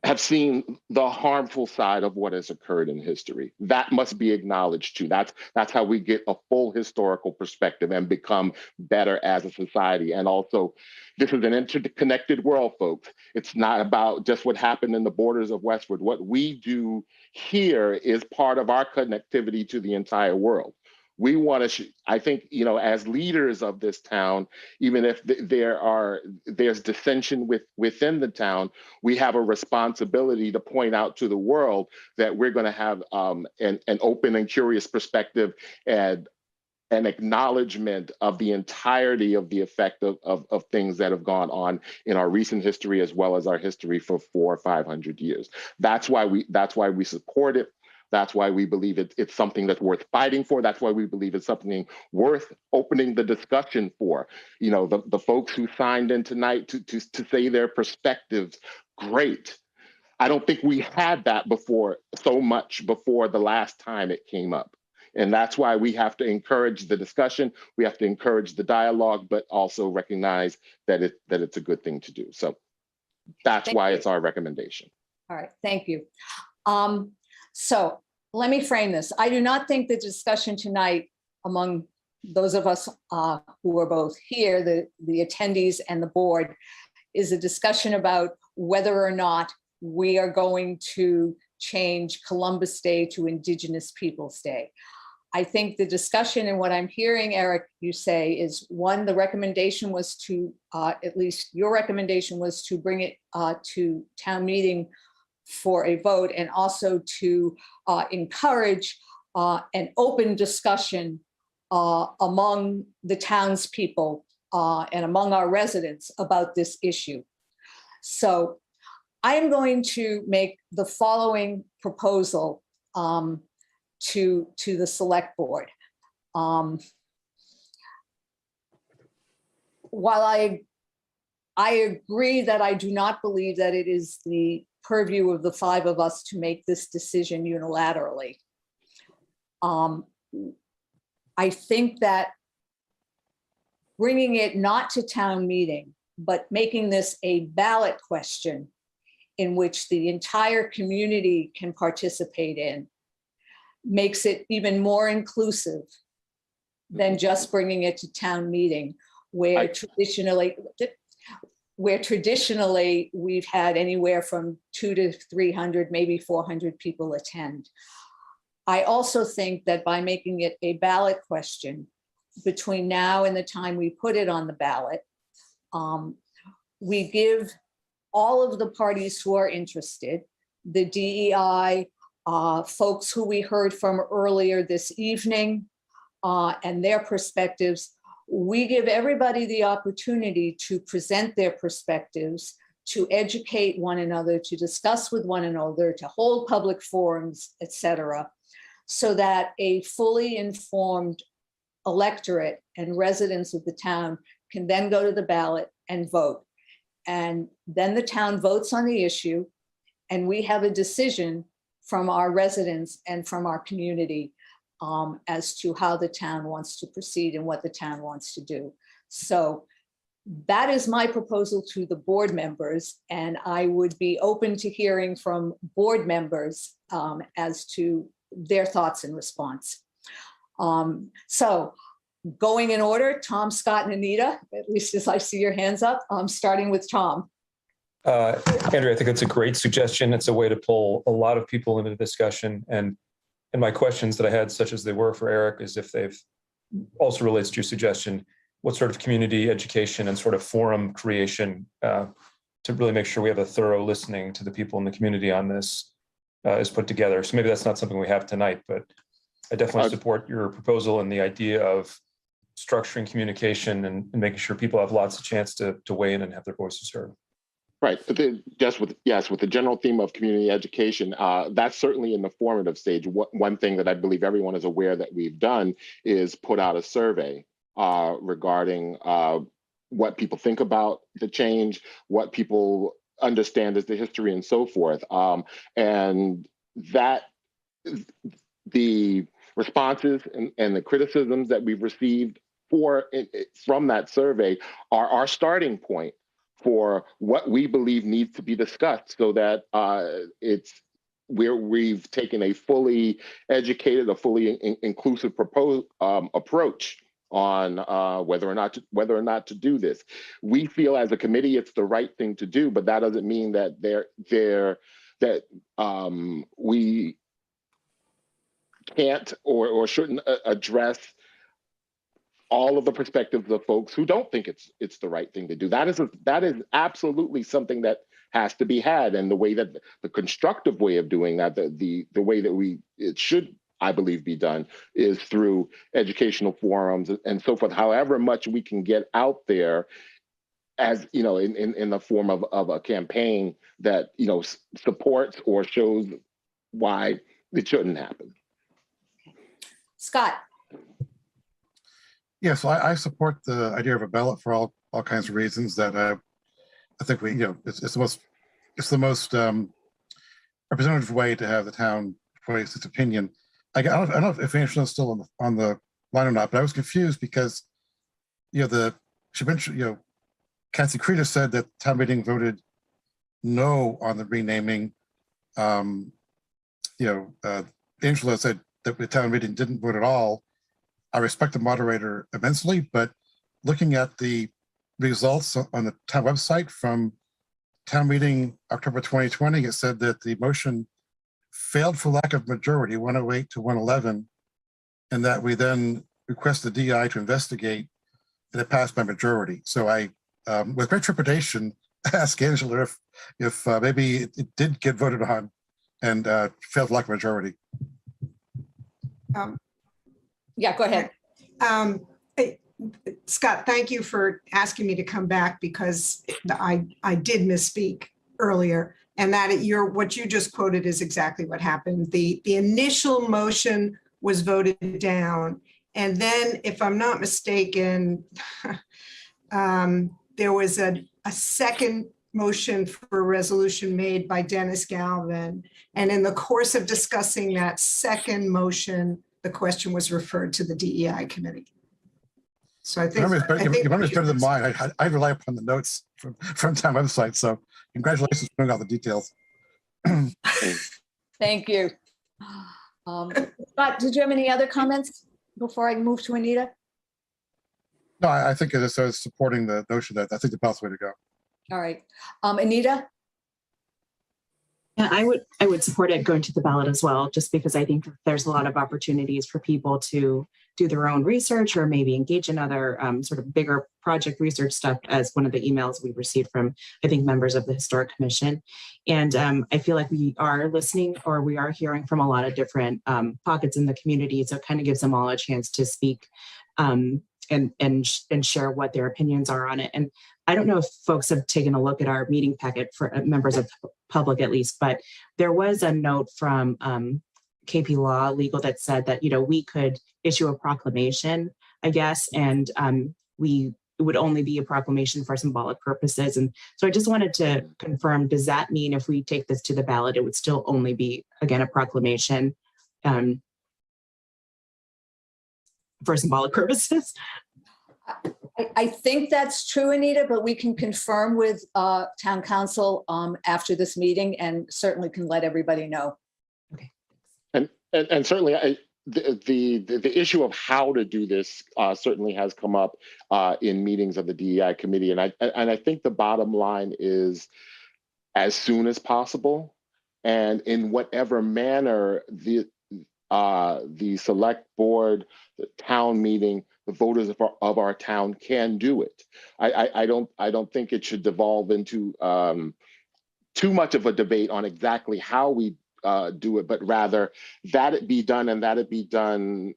have seen the harmful side of what has occurred in history. That must be acknowledged too. That's how we get a full historical perspective and become better as a society. And also, this is an interconnected world, folks. It's not about just what happened in the borders of Westford. What we do here is part of our connectivity to the entire world. We want to, I think, as leaders of this town, even if there's dissension within the town, we have a responsibility to point out to the world that we're going to have an open and curious perspective and an acknowledgement of the entirety of the effect of things that have gone on in our recent history, as well as our history for 400 or 500 years. That's why we support it. That's why we believe it's something that's worth fighting for. That's why we believe it's something worth opening the discussion for. The folks who signed in tonight to say their perspectives, great. I don't think we had that before, so much before the last time it came up. And that's why we have to encourage the discussion. We have to encourage the dialogue, but also recognize that it's a good thing to do. So that's why it's our recommendation. All right, thank you. So let me frame this. I do not think the discussion tonight among those of us who are both here, the attendees and the board, is a discussion about whether or not we are going to change Columbus Day to Indigenous Peoples Day. I think the discussion and what I'm hearing, Eric, you say is, one, the recommendation was to, at least your recommendation was to bring it to town meeting for a vote, and also to encourage an open discussion among the townspeople and among our residents about this issue. So I am going to make the following proposal to the select board. While I agree that I do not believe that it is the purview of the five of us to make this decision unilaterally, I think that bringing it not to town meeting, but making this a ballot question in which the entire community can participate in, makes it even more inclusive than just bringing it to town meeting, where traditionally we've had anywhere from 200 to 300, maybe 400 people attend. I also think that by making it a ballot question between now and the time we put it on the ballot, we give all of the parties who are interested, the DEI, folks who we heard from earlier this evening, and their perspectives, we give everybody the opportunity to present their perspectives, to educate one another, to discuss with one another, to hold public forums, etc., so that a fully informed electorate and residents of the town can then go to the ballot and vote. And then the town votes on the issue, and we have a decision from our residents and from our community as to how the town wants to proceed and what the town wants to do. So that is my proposal to the board members, and I would be open to hearing from board members as to their thoughts in response. So going in order, Tom, Scott, and Anita, at least as I see your hands up, starting with Tom. Andrea, I think it's a great suggestion. It's a way to pull a lot of people into the discussion. And my questions that I had, such as they were for Eric, is if they've also relates to your suggestion, what sort of community education and sort of forum creation to really make sure we have a thorough listening to the people in the community on this is put together. So maybe that's not something we have tonight, but I definitely support your proposal and the idea of structuring communication and making sure people have lots of chance to weigh in and have their voices heard. Right, but then just with the general theme of community education, that's certainly in the formative stage. One thing that I believe everyone is aware that we've done is put out a survey regarding what people think about the change, what people understand as the history and so forth. And that the responses and the criticisms that we've received from that survey are our starting point for what we believe needs to be discussed, so that we've taken a fully educated, a fully inclusive approach on whether or not to do this. We feel as a committee it's the right thing to do, but that doesn't mean that we can't or shouldn't address all of the perspectives of folks who don't think it's the right thing to do. That is absolutely something that has to be had, and the way that the constructive way of doing that, the way that it should, I believe, be done is through educational forums and so forth. However much we can get out there, as you know, in the form of a campaign that supports or shows why it shouldn't happen. Scott. Yeah, so I support the idea of a ballot for all kinds of reasons. That I think it's the most representative way to have the town voice its opinion. I don't know if Angela's still on the line or not, but I was confused because she mentioned Kathy Creeder said that town meeting voted no on the renaming. Angela said that the town meeting didn't vote at all. I respect the moderator immensely, but looking at the results on the town website from town meeting October 2020, it said that the motion failed for lack of majority, 108 to 111, and that we then requested the DI to investigate, and it passed by majority. So I, with great trepidation, asked Angela if maybe it did get voted on and failed for lack of majority. Yeah, go ahead. Scott, thank you for asking me to come back, because I did misspeak earlier, and that what you just quoted is exactly what happened. The initial motion was voted down, and then, if I'm not mistaken, there was a second motion for a resolution made by Dennis Galvin, and in the course of discussing that second motion, the question was referred to the DEI committee. So I think your memory is better than mine. I rely upon the notes from town website. So congratulations for knowing all the details. Thank you. Scott, did you have any other comments before I move to Anita? No, I think it is supporting the notion that I think the best way to go. All right, Anita. Yeah, I would support it going to the ballot as well, just because I think there's a lot of opportunities for people to do their own research or maybe engage in other sort of bigger project research stuff, as one of the emails we received from, I think, members of the Historic Commission. And I feel like we are listening, or we are hearing from a lot of different pockets in the community. So it kind of gives them all a chance to speak and share what their opinions are on it. And I don't know if folks have taken a look at our meeting packet for members of the public, at least, but there was a note from KP Law Legal that said that, we could issue a proclamation, I guess, and it would only be a proclamation for symbolic purposes. And so I just wanted to confirm, does that mean if we take this to the ballot, it would still only be, again, a proclamation for symbolic purposes? I think that's true, Anita, but we can confirm with town council after this meeting, and certainly can let everybody know. Okay. And certainly the issue of how to do this certainly has come up in meetings of the DEI committee. And I think the bottom line is as soon as possible, and in whatever manner the select board, the town meeting, the voters of our town can do it. I don't think it should devolve into too much of a debate on exactly how we do it, but rather that it be done, and that it be done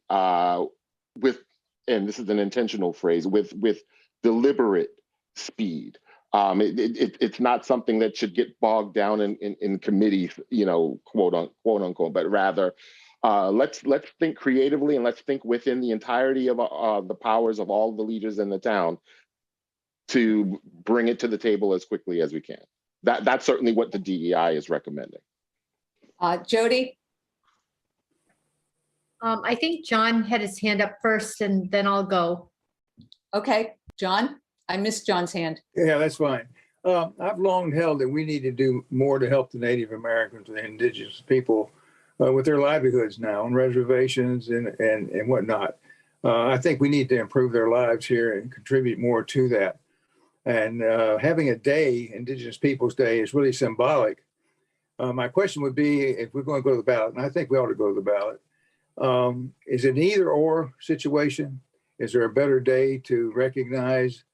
with, and this is an intentional phrase, with deliberate speed. It's not something that should get bogged down in committees, quote unquote, but rather let's think creatively, and let's think within the entirety of the powers of all the leaders in the town to bring it to the table as quickly as we can. That's certainly what the DEI is recommending. Jody? I think John had his hand up first, and then I'll go. Okay, John? I missed John's hand. Yeah, that's fine. I've long held that we need to do more to help the Native Americans and the indigenous people with their livelihoods now on reservations and whatnot. I think we need to improve their lives here and contribute more to that. And having a day, Indigenous Peoples Day, is really symbolic. My question would be, if we're going to go to the ballot, and I think we ought to go to the ballot, is it an either or situation? Is there a better day to recognize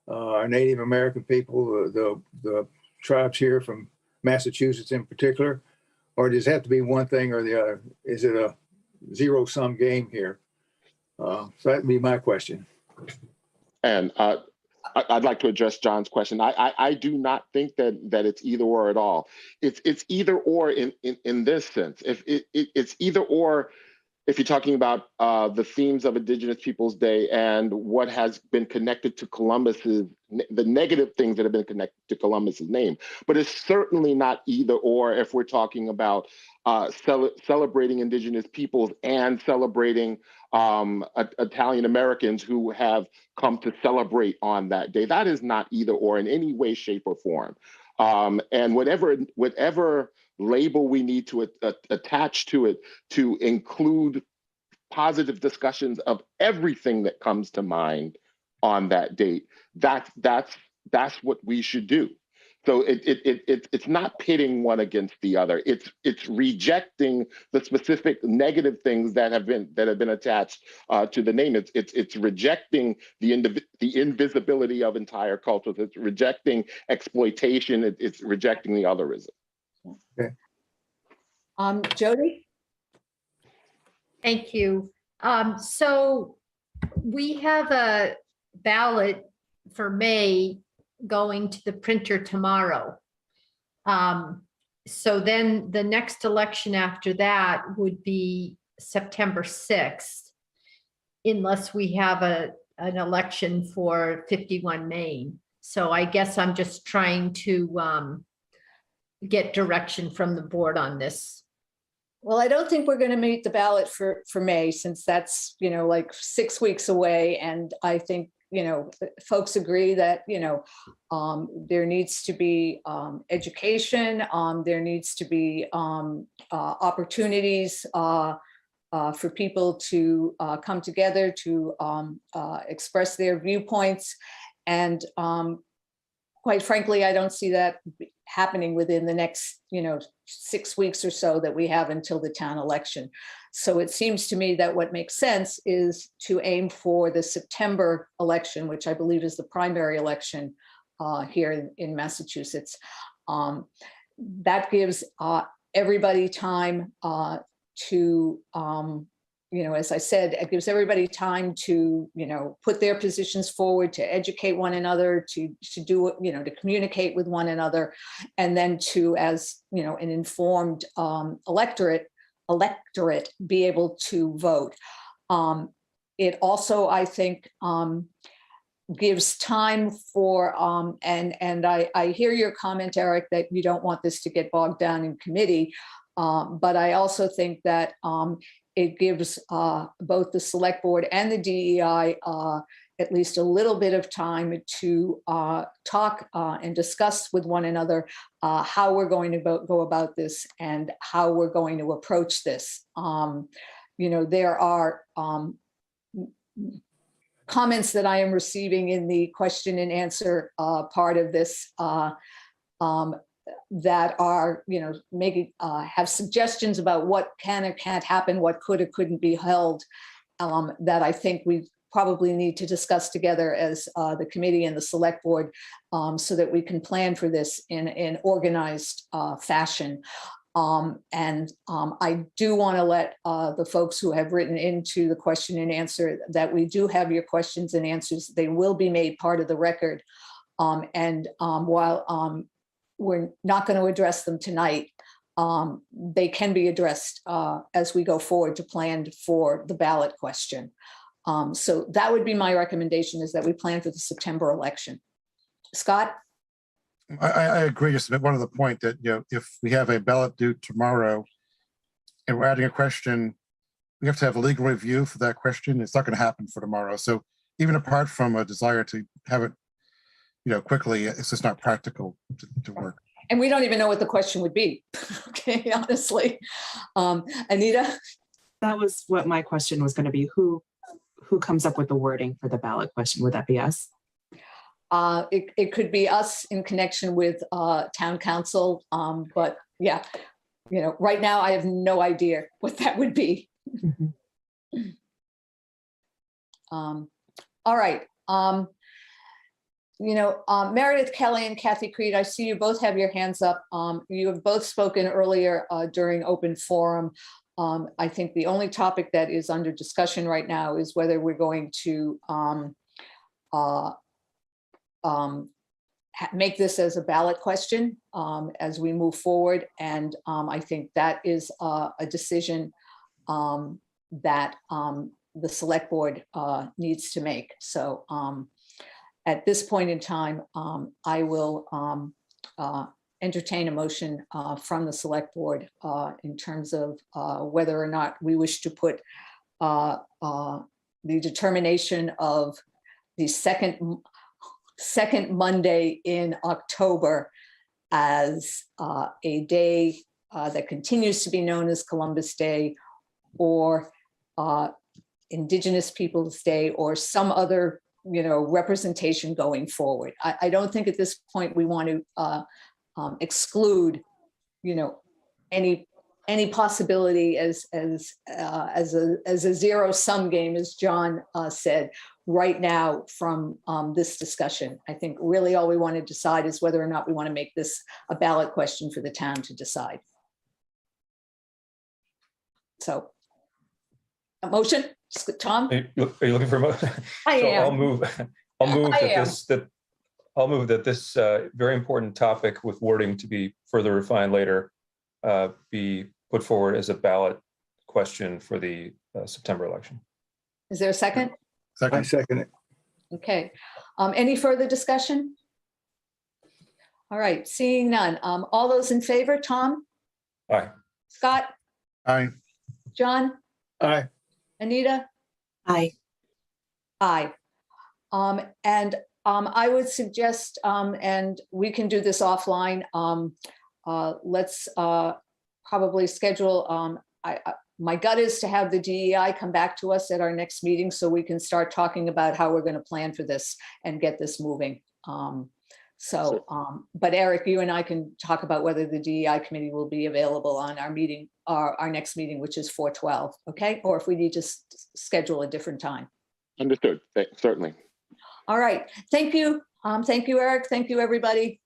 our Native American people, the tribes here from Massachusetts in particular? Or does it have to be one thing or the other? Is it a zero-sum game here? So that'd be my question. And I'd like to address John's question. I do not think that it's either or at all. It's either or in this sense. If it's either or, if you're talking about the themes of Indigenous Peoples Day and what has been connected to Columbus's, the negative things that have been connected to Columbus's name. But it's certainly not either or if we're talking about celebrating Indigenous peoples and celebrating Italian Americans who have come to celebrate on that day. That is not either or in any way, shape, or form. And whatever label we need to attach to it to include positive discussions of everything that comes to mind on that date, that's what we should do. So it's not pitting one against the other. It's rejecting the specific negative things that have been attached to the name. It's rejecting the invisibility of entire cultures. It's rejecting exploitation. It's rejecting the otherism. Okay. Jody? Thank you. So we have a ballot for May going to the printer tomorrow. So then the next election after that would be September 6th, unless we have an election for 51 Main. So I guess I'm just trying to get direction from the board on this. Well, I don't think we're going to meet the ballot for May, since that's, like 6 weeks away. And I think, folks agree that, there needs to be education, there needs to be opportunities for people to come together to express their viewpoints. And quite frankly, I don't see that happening within the next, 6 weeks or so that we have until the town election. So it seems to me that what makes sense is to aim for the September election, which I believe is the primary election here in Massachusetts. That gives everybody time to, as I said, it gives everybody time to, put their positions forward, to educate one another, to do, to communicate with one another, and then to, as, an informed electorate, be able to vote. It also, I think, gives time for, and I hear your comment, Eric, that you don't want this to get bogged down in committee, but I also think that it gives both the select board and the DEI at least a little bit of time to talk and discuss with one another how we're going to go about this and how we're going to approach this. There are comments that I am receiving in the question and answer part of this that are, maybe have suggestions about what can or can't happen, what could or couldn't be held, that I think we probably need to discuss together as the committee and the select board, so that we can plan for this in an organized fashion. I do want to let the folks who have written into the question and answer that we do have your questions and answers. They will be made part of the record. While we're not going to address them tonight, they can be addressed as we go forward to plan for the ballot question. So that would be my recommendation, is that we plan for the September election. Scott? I agree. Just one other point that, if we have a ballot due tomorrow and we're adding a question, we have to have a legal review for that question. It's not going to happen for tomorrow. So even apart from a desire to have it quickly. It's just not practical to work. And we don't even know what the question would be, okay, honestly. Anita? That was what my question was going to be. Who comes up with the wording for the ballot question? Would that be us? It could be us in connection with town council, but yeah, right now I have no idea what that would be. All right. Meredith Kelly and Kathy Creed, I see you both have your hands up. You have both spoken earlier during open forum. I think the only topic that is under discussion right now is whether we're going to make this as a ballot question as we move forward. And I think that is a decision that the select board needs to make. So at this point in time, I will entertain a motion from the select board in terms of whether or not we wish to put the determination of the second Monday in October as a day that continues to be known as Columbus Day, or Indigenous Peoples Day, or some other representation going forward. I don't think at this point we want to exclude any possibility as a zero-sum game, as John said, right now from this discussion. I think really all we want to decide is whether or not we want to make this a ballot question for the town to decide. So, a motion, Tom? Are you looking for a motion? I am. I'll move that this very important topic with wording to be further refined later be put forward as a ballot question for the September election. Is there a second? Second. I second it. Okay. Any further discussion? All right, seeing none. All those in favor, Tom? Aye. Scott? Aye. John? Aye. Anita? Aye. Aye. And I would suggest, and we can do this offline, let's probably schedule, my gut is to have the DEI come back to us at our next meeting so we can start talking about how we're going to plan for this and get this moving. But Eric, you and I can talk about whether the DEI committee will be available on our meeting, our next meeting, which is 4/12, okay? Or if we need to schedule a different time. Understood, certainly. All right, thank you. Thank you, Eric. Thank you, everybody.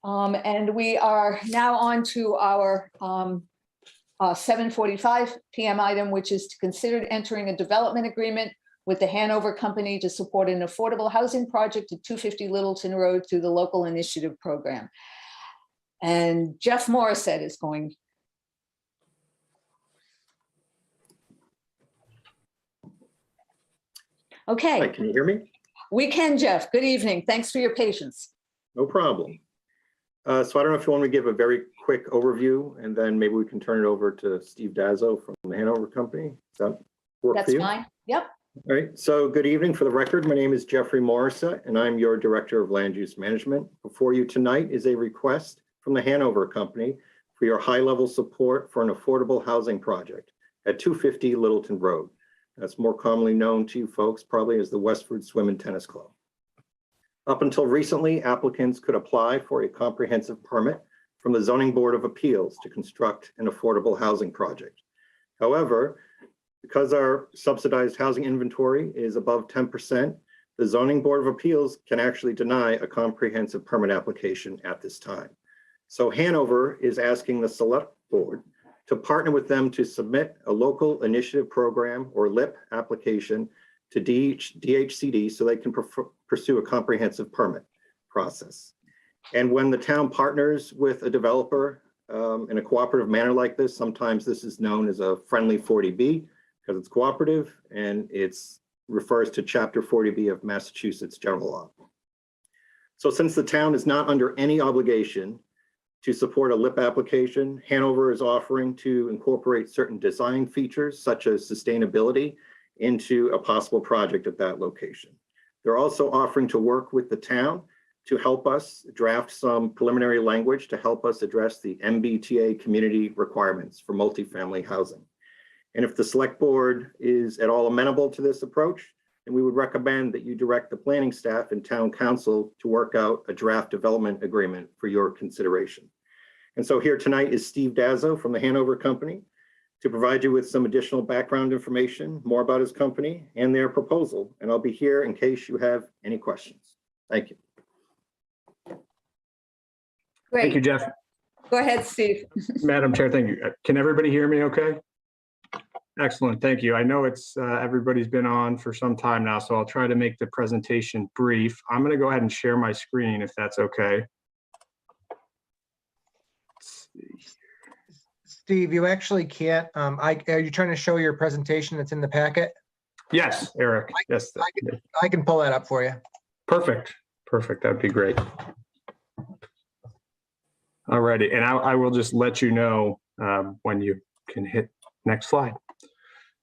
And we are now on to our 7:45 p.m. item, which is to consider entering a development agreement with the Hanover Company to support an affordable housing project at 250 Littleton Road through the local initiative program. And Jeff Morissette is going. Okay. Hi, can you hear me? We can, Jeff. Good evening. Thanks for your patience. No problem. So I don't know if you want me to give a very quick overview, and then maybe we can turn it over to Steve Dazzo from the Hanover Company. Does that work for you? That's fine. Yep. All right. So good evening. For the record, my name is Jeffrey Morissette, and I'm your Director of Land Use Management. Before you tonight is a request from the Hanover Company for your high-level support for an affordable housing project at 250 Littleton Road. That's more commonly known to you folks probably as the Westford Swim and Tennis Club. Up until recently, applicants could apply for a comprehensive permit from the Zoning Board of Appeals to construct an affordable housing project. However, because our subsidized housing inventory is above 10%, the Zoning Board of Appeals can actually deny a comprehensive permit application at this time. So Hanover is asking the Select Board to partner with them to submit a local initiative program or LIP application to DHCD so they can pursue a comprehensive permit process. And when the town partners with a developer in a cooperative manner like this, sometimes this is known as a friendly 40B because it's cooperative, and it refers to Chapter 40B of Massachusetts General Law. So since the town is not under any obligation to support a LIP application, Hanover is offering to incorporate certain design features such as sustainability into a possible project at that location. They're also offering to work with the town to help us draft some preliminary language to help us address the MBTA community requirements for multifamily housing. And if the select board is at all amenable to this approach, then we would recommend that you direct the planning staff and town council to work out a draft development agreement for your consideration. And so here tonight is Steve Dazzo from the Hanover Company to provide you with some additional background information, more about his company and their proposal. And I'll be here in case you have any questions. Thank you. Great. Thank you, Jeff. Go ahead, Steve. Madam Chair, thank you. Can everybody hear me okay? Excellent, thank you. I know it's everybody's been on for some time now, so I'll try to make the presentation brief. I'm going to go ahead and share my screen if that's okay. Steve, you actually can't, are you trying to show your presentation that's in the packet? Yes, Eric, yes. I can pull that up for you. Perfect, perfect, that'd be great. All righty, and I will just let you know when you can hit next slide.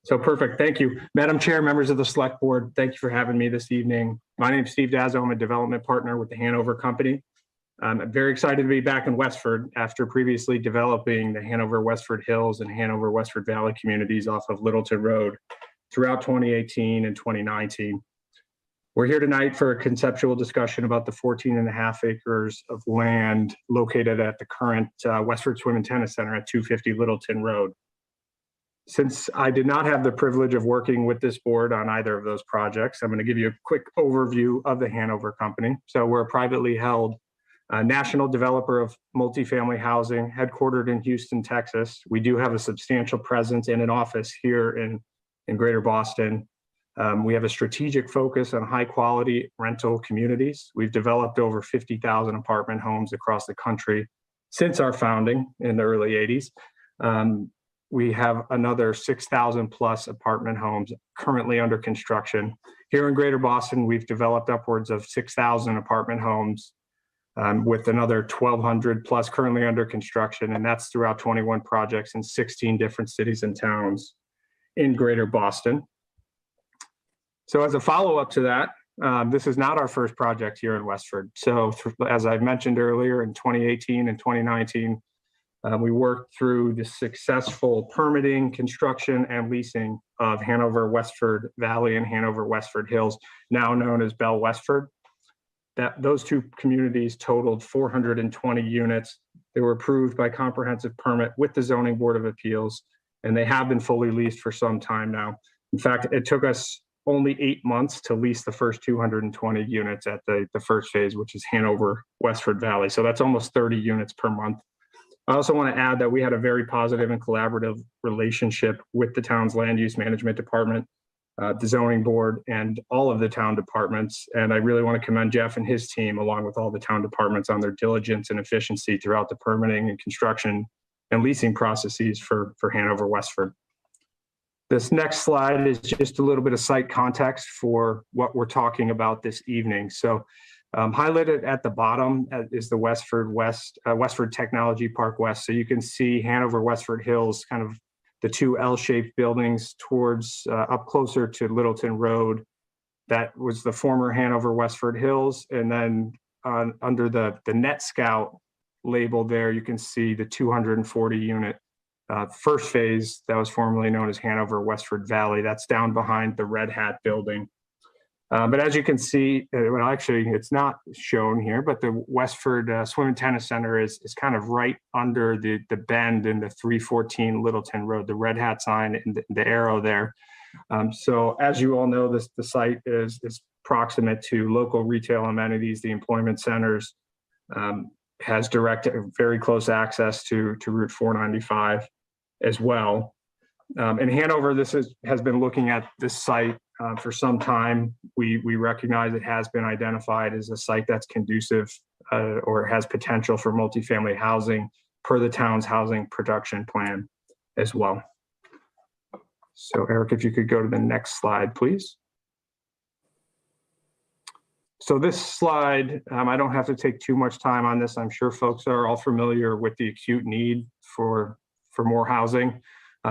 So perfect, thank you. Madam Chair, members of the Select Board, thank you for having me this evening. My name is Steve Dazzo. I'm a development partner with the Hanover Company. I'm very excited to be back in Westford after previously developing the Hanover Westford Hills and Hanover Westford Valley communities off of Littleton Road throughout 2018 and 2019. We're here tonight for a conceptual discussion about the 14.5 acres of land located at the current Westford Swim and Tennis Center at 250 Littleton Road. Since I did not have the privilege of working with this board on either of those projects, I'm going to give you a quick overview of the Hanover Company. So we're a privately held national developer of multifamily housing headquartered in Houston, Texas. We do have a substantial presence in an office here in Greater Boston. We have a strategic focus on high quality rental communities. We've developed over 50,000 apartment homes across the country since our founding in the early 80s. We have another 6,000 plus apartment homes currently under construction. Here in Greater Boston, we've developed upwards of 6,000 apartment homes with another 1,200 plus currently under construction, and that's throughout 21 projects in 16 different cities and towns in Greater Boston. So as a follow-up to that, this is not our first project here in Westford. So as I mentioned earlier, in 2018 and 2019, we worked through the successful permitting, construction, and leasing of Hanover Westford Valley and Hanover Westford Hills, now known as Bell Westford. Those two communities totaled 420 units. They were approved by comprehensive permit with the Zoning Board of Appeals, and they have been fully leased for some time now. In fact, it took us only 8 months to lease the first 220 units at the first phase, which is Hanover Westford Valley. So that's almost 30 units per month. I also want to add that we had a very positive and collaborative relationship with the town's land use management department, the zoning board, and all of the town departments. And I really want to commend Jeff and his team, along with all the town departments, on their diligence and efficiency throughout the permitting and construction and leasing processes for Hanover Westford. This next slide is just a little bit of site context for what we're talking about this evening. So highlighted at the bottom is the Westford Technology Park West. So you can see Hanover Westford Hills, kind of the two L-shaped buildings towards up closer to Littleton Road. That was the former Hanover Westford Hills. And then under the Net Scout label there, you can see the 240 unit first phase that was formerly known as Hanover Westford Valley. That's down behind the Red Hat building. But as you can see, well, actually, it's not shown here, but the Westford Swim and Tennis Center is kind of right under the bend in the 314 Littleton Road, the Red Hat sign and the arrow there. So as you all know, the site is proximate to local retail amenities, the employment centers, has direct, very close access to Route 495 as well. In Hanover, this has been looking at this site for some time. We recognize it has been identified as a site that's conducive or has potential for multifamily housing per the town's housing production plan as well. So Eric, if you could go to the next slide, please. So this slide, I don't have to take too much time on this. I'm sure folks are all familiar with the acute need for more housing.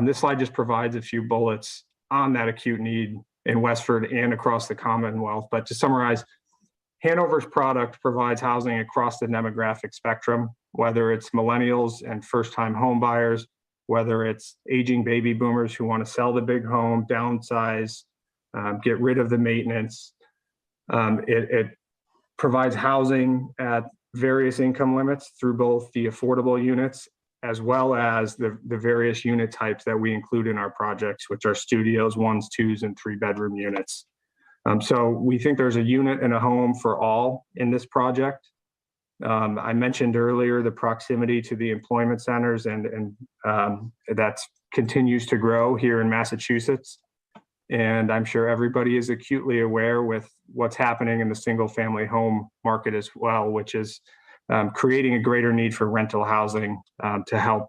This slide just provides a few bullets on that acute need in Westford and across the Commonwealth. But to summarize, Hanover's product provides housing across the demographic spectrum, whether it's millennials and first-time home buyers, whether it's aging baby boomers who want to sell the big home, downsize, get rid of the maintenance. It provides housing at various income limits through both the affordable units as well as the various unit types that we include in our projects, which are studios, 1s, 2s, and 3-bedroom units. So we think there's a unit and a home for all in this project. I mentioned earlier the proximity to the employment centers, and that continues to grow here in Massachusetts. And I'm sure everybody is acutely aware with what's happening in the single family home market as well, which is creating a greater need for rental housing to help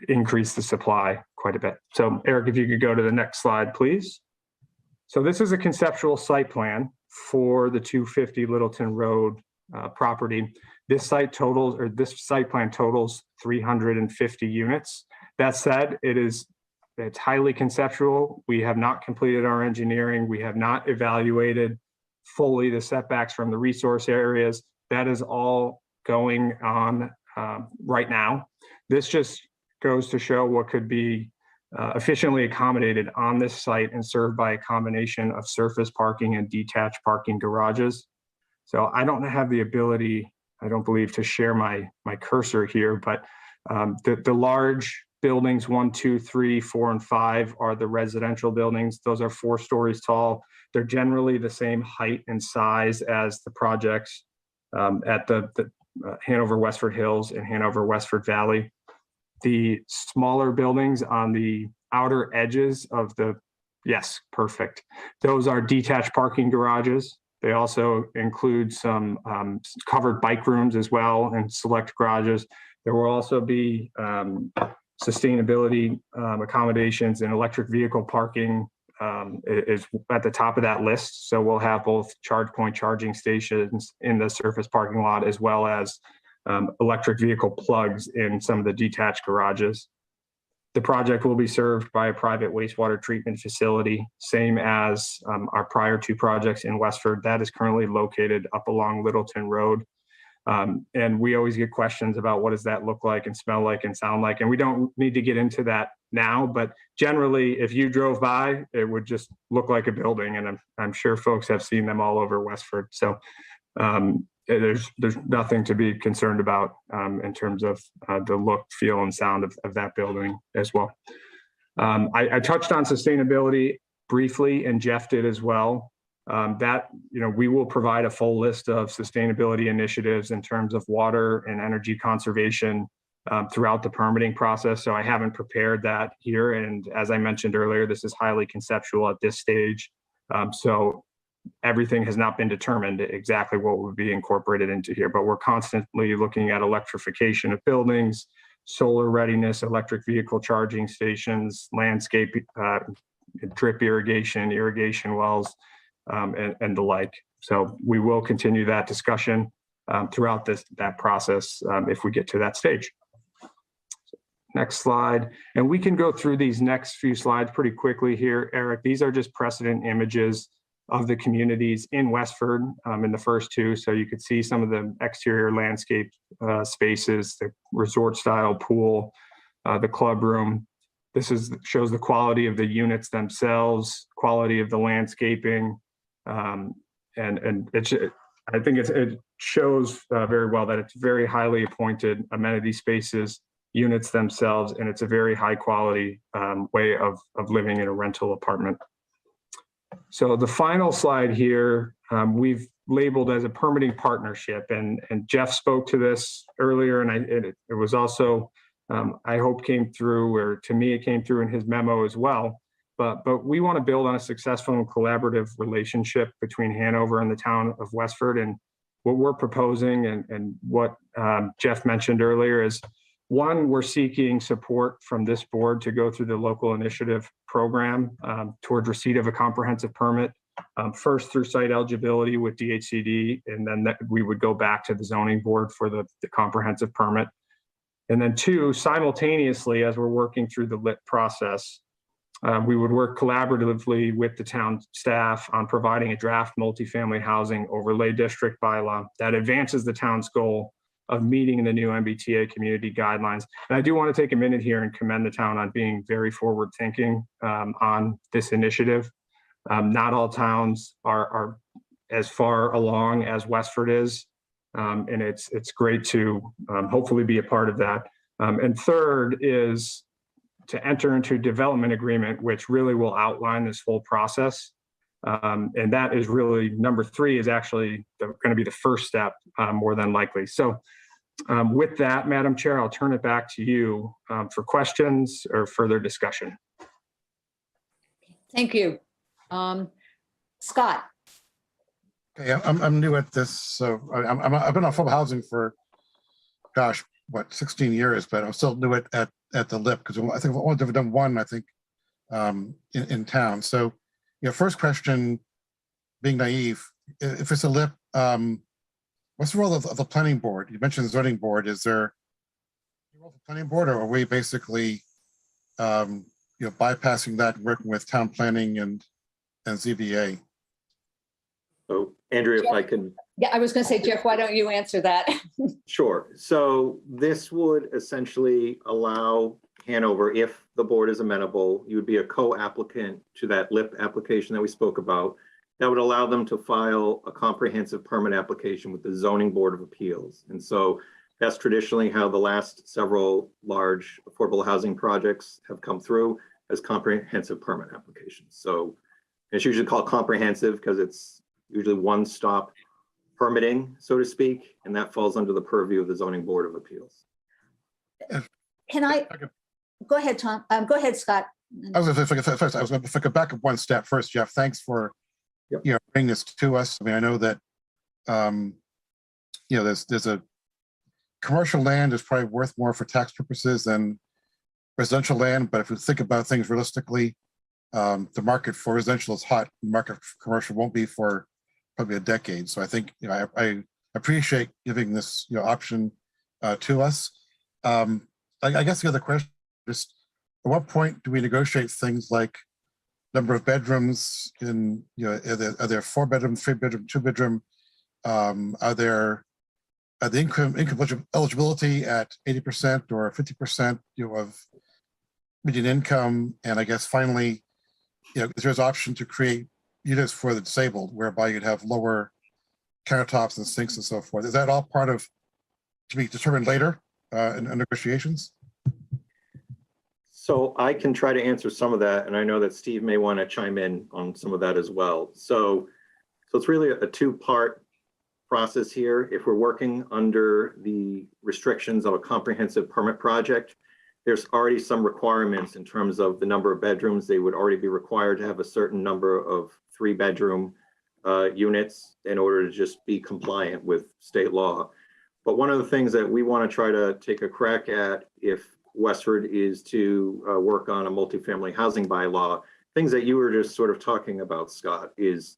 increase the supply quite a bit. So Eric, if you could go to the next slide, please. So this is a conceptual site plan for the 250 Littleton Road property. This site plan totals 350 units. That said, it's highly conceptual. We have not completed our engineering. We have not evaluated fully the setbacks from the resource areas. That is all going on right now. This just goes to show what could be efficiently accommodated on this site and served by a combination of surface parking and detached parking garages. So I don't have the ability, I don't believe, to share my cursor here, but the large buildings 1, 2, 3, 4, and 5 are the residential buildings. Those are 4 stories tall. They're generally the same height and size as the projects at the Hanover Westford Hills and Hanover Westford Valley. The smaller buildings on the outer edges of yes, perfect. Those are detached parking garages. They also include some covered bike rooms as well and select garages. There will also be sustainability accommodations and electric vehicle parking is at the top of that list. So we'll have both charge point charging stations in the surface parking lot as well as electric vehicle plugs in some of the detached garages. The project will be served by a private wastewater treatment facility, same as our prior 2 projects in Westford. That is currently located up along Littleton Road. And we always get questions about what does that look like and smell like and sound like. And we don't need to get into that now, but generally, if you drove by, it would just look like a building. And I'm sure folks have seen them all over Westford. So there's nothing to be concerned about in terms of the look, feel, and sound of that building as well. I touched on sustainability briefly, and Jeff did as well. We will provide a full list of sustainability initiatives in terms of water and energy conservation throughout the permitting process. So I haven't prepared that here. And as I mentioned earlier, this is highly conceptual at this stage. So everything has not been determined exactly what would be incorporated into here, but we're constantly looking at electrification of buildings, solar readiness, electric vehicle charging stations, landscape, drip irrigation wells, and the like. So we will continue that discussion throughout that process if we get to that stage. Next slide. And we can go through these next few slides pretty quickly here, Eric. These are just precedent images of the communities in Westford in the first 2. So you could see some of the exterior landscape spaces, the resort style pool, the club room. This shows the quality of the units themselves, quality of the landscaping. And I think it shows very well that it's very highly appointed amenity spaces, units themselves, and it's a very high quality way of living in a rental apartment. So the final slide here, we've labeled as a permitting partnership, and Jeff spoke to this earlier, and it was also, I hope came through, or to me it came through in his memo as well. But we want to build on a successful and collaborative relationship between Hanover and the town of Westford. And what we're proposing and what Jeff mentioned earlier is, one, we're seeking support from this board to go through the local initiative program towards receipt of a comprehensive permit, first through site eligibility with DHCD, and then we would go back to the zoning board for the comprehensive permit. And then 2, simultaneously, as we're working through the LIT process, we would work collaboratively with the town staff on providing a draft multifamily housing overlay district bylaw that advances the town's goal of meeting the new MBTA community guidelines. And I do want to take a minute here and commend the town on being very forward thinking on this initiative. Not all towns are as far along as Westford is. And it's great to hopefully be a part of that. And third is to enter into a development agreement, which really will outline this whole process. And that is really, number 3 is actually going to be the first step, more than likely. So with that, Madam Chair, I'll turn it back to you for questions or further discussion. Thank you. Scott. Okay, I'm new at this, so I've been on affordable housing for, gosh, what, 16 years, but I'm still new at the LIP because I think I've only done one, I think, in town. So, first question, being naive, if it's a LIP, what's the role of the planning board? You mentioned the zoning board. Is there a role of the planning board, or are we basically, bypassing that and working with town planning and ZBA? So, Andrea, Jeff, if I can. Yeah, I was going to say, Jeff, why don't you answer that? Sure. So this would essentially allow Hanover, if the board is amenable, you would be a co-applicant to that LIP application that we spoke about. That would allow them to file a comprehensive permit application with the Zoning Board of Appeals. And so that's traditionally how the last several large affordable housing projects have come through, as comprehensive permit applications. So it's usually called comprehensive because it's usually one-stop permitting, so to speak, and that falls under the purview of the Zoning Board of Appeals. Can I, go ahead, Tom. Go ahead, Scott. I was going to, if I could back up one step first, Jeff, thanks for bringing this to us. I mean, I know that, there's a commercial land is probably worth more for tax purposes than residential land, but if we think about things realistically, the market for residential is hot, the market for commercial won't be for probably a decade. So I think I appreciate giving this option to us. I guess the other question is, at what point do we negotiate things like number of bedrooms in, are there 4-bedroom, 3-bedroom, 2-bedroom? Are the income eligibility at 80% or 50% of median income? And I guess finally, there's option to create units for the disabled, whereby you'd have lower countertops and sinks and so forth. Is that all part of, to be determined later in negotiations? So I can try to answer some of that, and I know that Steve may want to chime in on some of that as well. So it's really a 2-part process here. If we're working under the restrictions of a comprehensive permit project, there's already some requirements in terms of the number of bedrooms. They would already be required to have a certain number of 3-bedroom units in order to just be compliant with state law. But one of the things that we want to try to take a crack at, if Westford is to work on a multifamily housing bylaw, things that you were just sort of talking about, Scott, is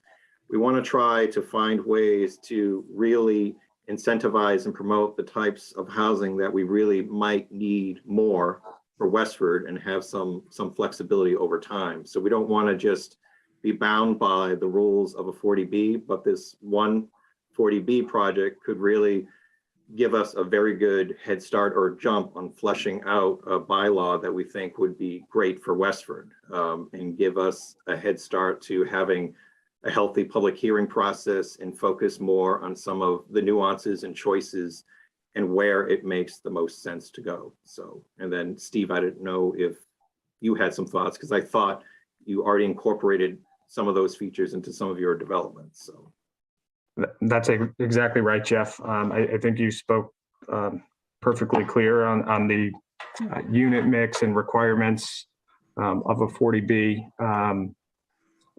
we want to try to find ways to really incentivize and promote the types of housing that we really might need more for Westford and have some flexibility over time. So we don't want to just be bound by the rules of a 40B, but this one 40B project could really give us a very good head start or jump on fleshing out a bylaw that we think would be great for Westford, and give us a head start to having a healthy public hearing process and focus more on some of the nuances and choices and where it makes the most sense to go. So, and then Steve, I didn't know if you had some thoughts, because I thought you already incorporated some of those features into some of your developments. So that's exactly right, Jeff. I think you spoke perfectly clear on the unit mix and requirements of a 40B.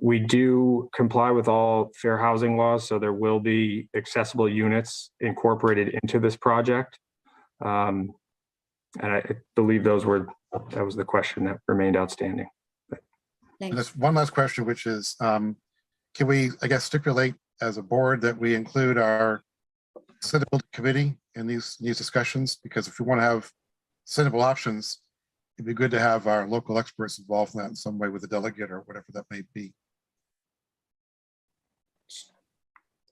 We do comply with all fair housing laws, so there will be accessible units incorporated into this project. And I believe that was the question that remained outstanding. There's one last question, which is, can we, I guess, stipulate as a board that we include our sustainability committee in these discussions? Because if we want to have sustainable options, it'd be good to have our local experts involved in that in some way with a delegate or whatever that may be.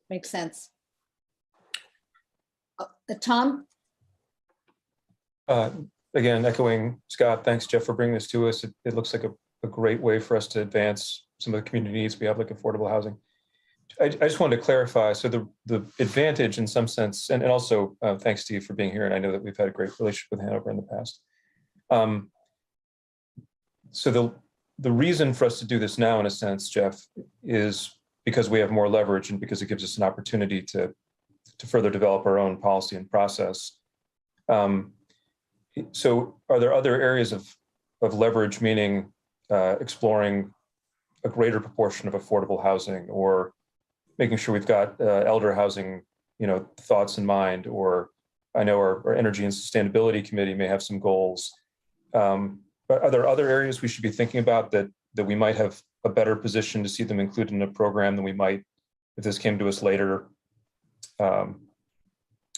Makes sense. Tom? Again, echoing Scott, thanks, Jeff, for bringing this to us. It looks like a great way for us to advance some of the community needs we have, like affordable housing. I just wanted to clarify, so the advantage in some sense, and also thanks Steve for being here, and I know that we've had a great relationship with Hanover in the past. So the reason for us to do this now, in a sense, Jeff, is because we have more leverage and because it gives us an opportunity to further develop our own policy and process. So are there other areas of leverage, meaning exploring a greater proportion of affordable housing, or making sure we've got elder housing, thoughts in mind? Or I know our Energy and Sustainability Committee may have some goals. But are there other areas we should be thinking about that we might have a better position to see them included in a program than we might if this came to us later, or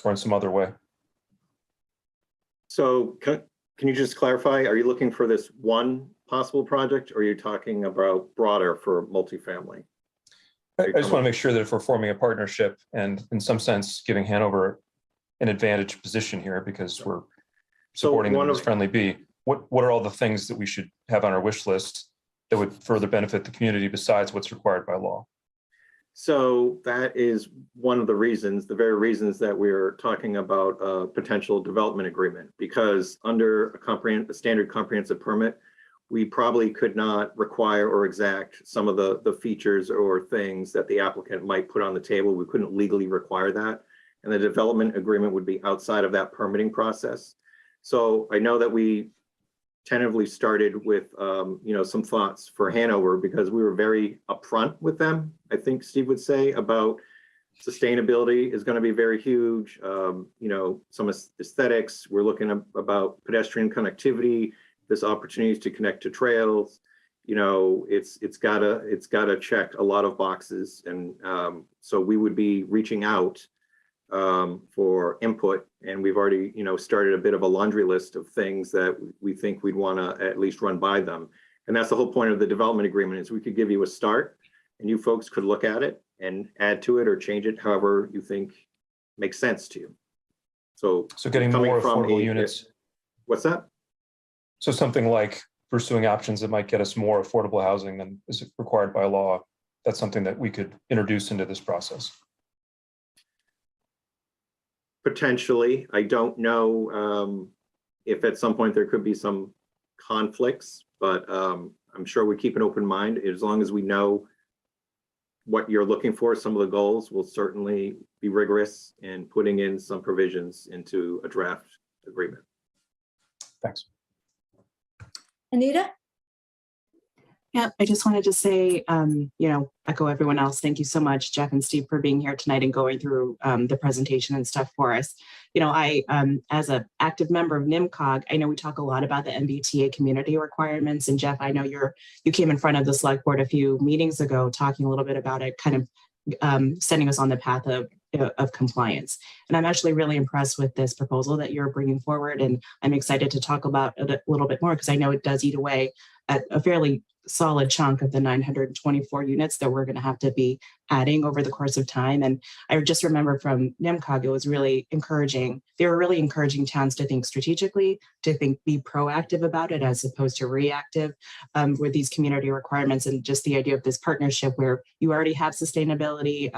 in some other way? So can you just clarify, are you looking for this one possible project, or are you talking about broader for multifamily? I just want to make sure that if we're forming a partnership and in some sense giving Hanover an advantaged position here because we're supporting them as Friendly Bee, what are all the things that we should have on our wish list that would further benefit the community besides what's required by law? So that is one of the reasons, the very reasons that we're talking about a potential development agreement, because under a standard comprehensive permit, we probably could not require or exact some of the features or things that the applicant might put on the table. We couldn't legally require that. And the development agreement would be outside of that permitting process. So I know that we tentatively started with some thoughts for Hanover, because we were very upfront with them. I think Steve would say about sustainability is going to be very huge. Some aesthetics, we're looking at about pedestrian connectivity, this opportunities to connect to trails. It's gotta check a lot of boxes, and so we would be reaching out for input, and we've already started a bit of a laundry list of things that we think we'd want to at least run by them. And that's the whole point of the development agreement, is we could give you a start and you folks could look at it and add to it or change it however you think makes sense to you. So getting more affordable units. What's that? So something like pursuing options that might get us more affordable housing than is required by law. That's something that we could introduce into this process. Potentially. I don't know if at some point there could be some conflicts, but I'm sure we keep an open mind. As long as we know what you're looking for, some of the goals, will certainly be rigorous in putting in some provisions into a draft agreement. Thanks. Anita? Yeah, I just wanted to say, echo everyone else. Thank you so much, Jeff and Steve, for being here tonight and going through the presentation and stuff for us. I, as an active member of NIMCOG, I know we talk a lot about the MBTA community requirements. And Jeff, I know you came in front of the select board a few meetings ago, talking a little bit about it, kind of setting us on the path of compliance. And I'm actually really impressed with this proposal that you're bringing forward. And I'm excited to talk about it a little bit more, because I know it does eat away at a fairly solid chunk of the 924 units that we're going to have to be adding over the course of time. And I just remember from NIMCOG, it was really encouraging. They were really encouraging towns to think strategically, to be proactive about it as opposed to reactive with these community requirements, and just the idea of this partnership where you already have sustainability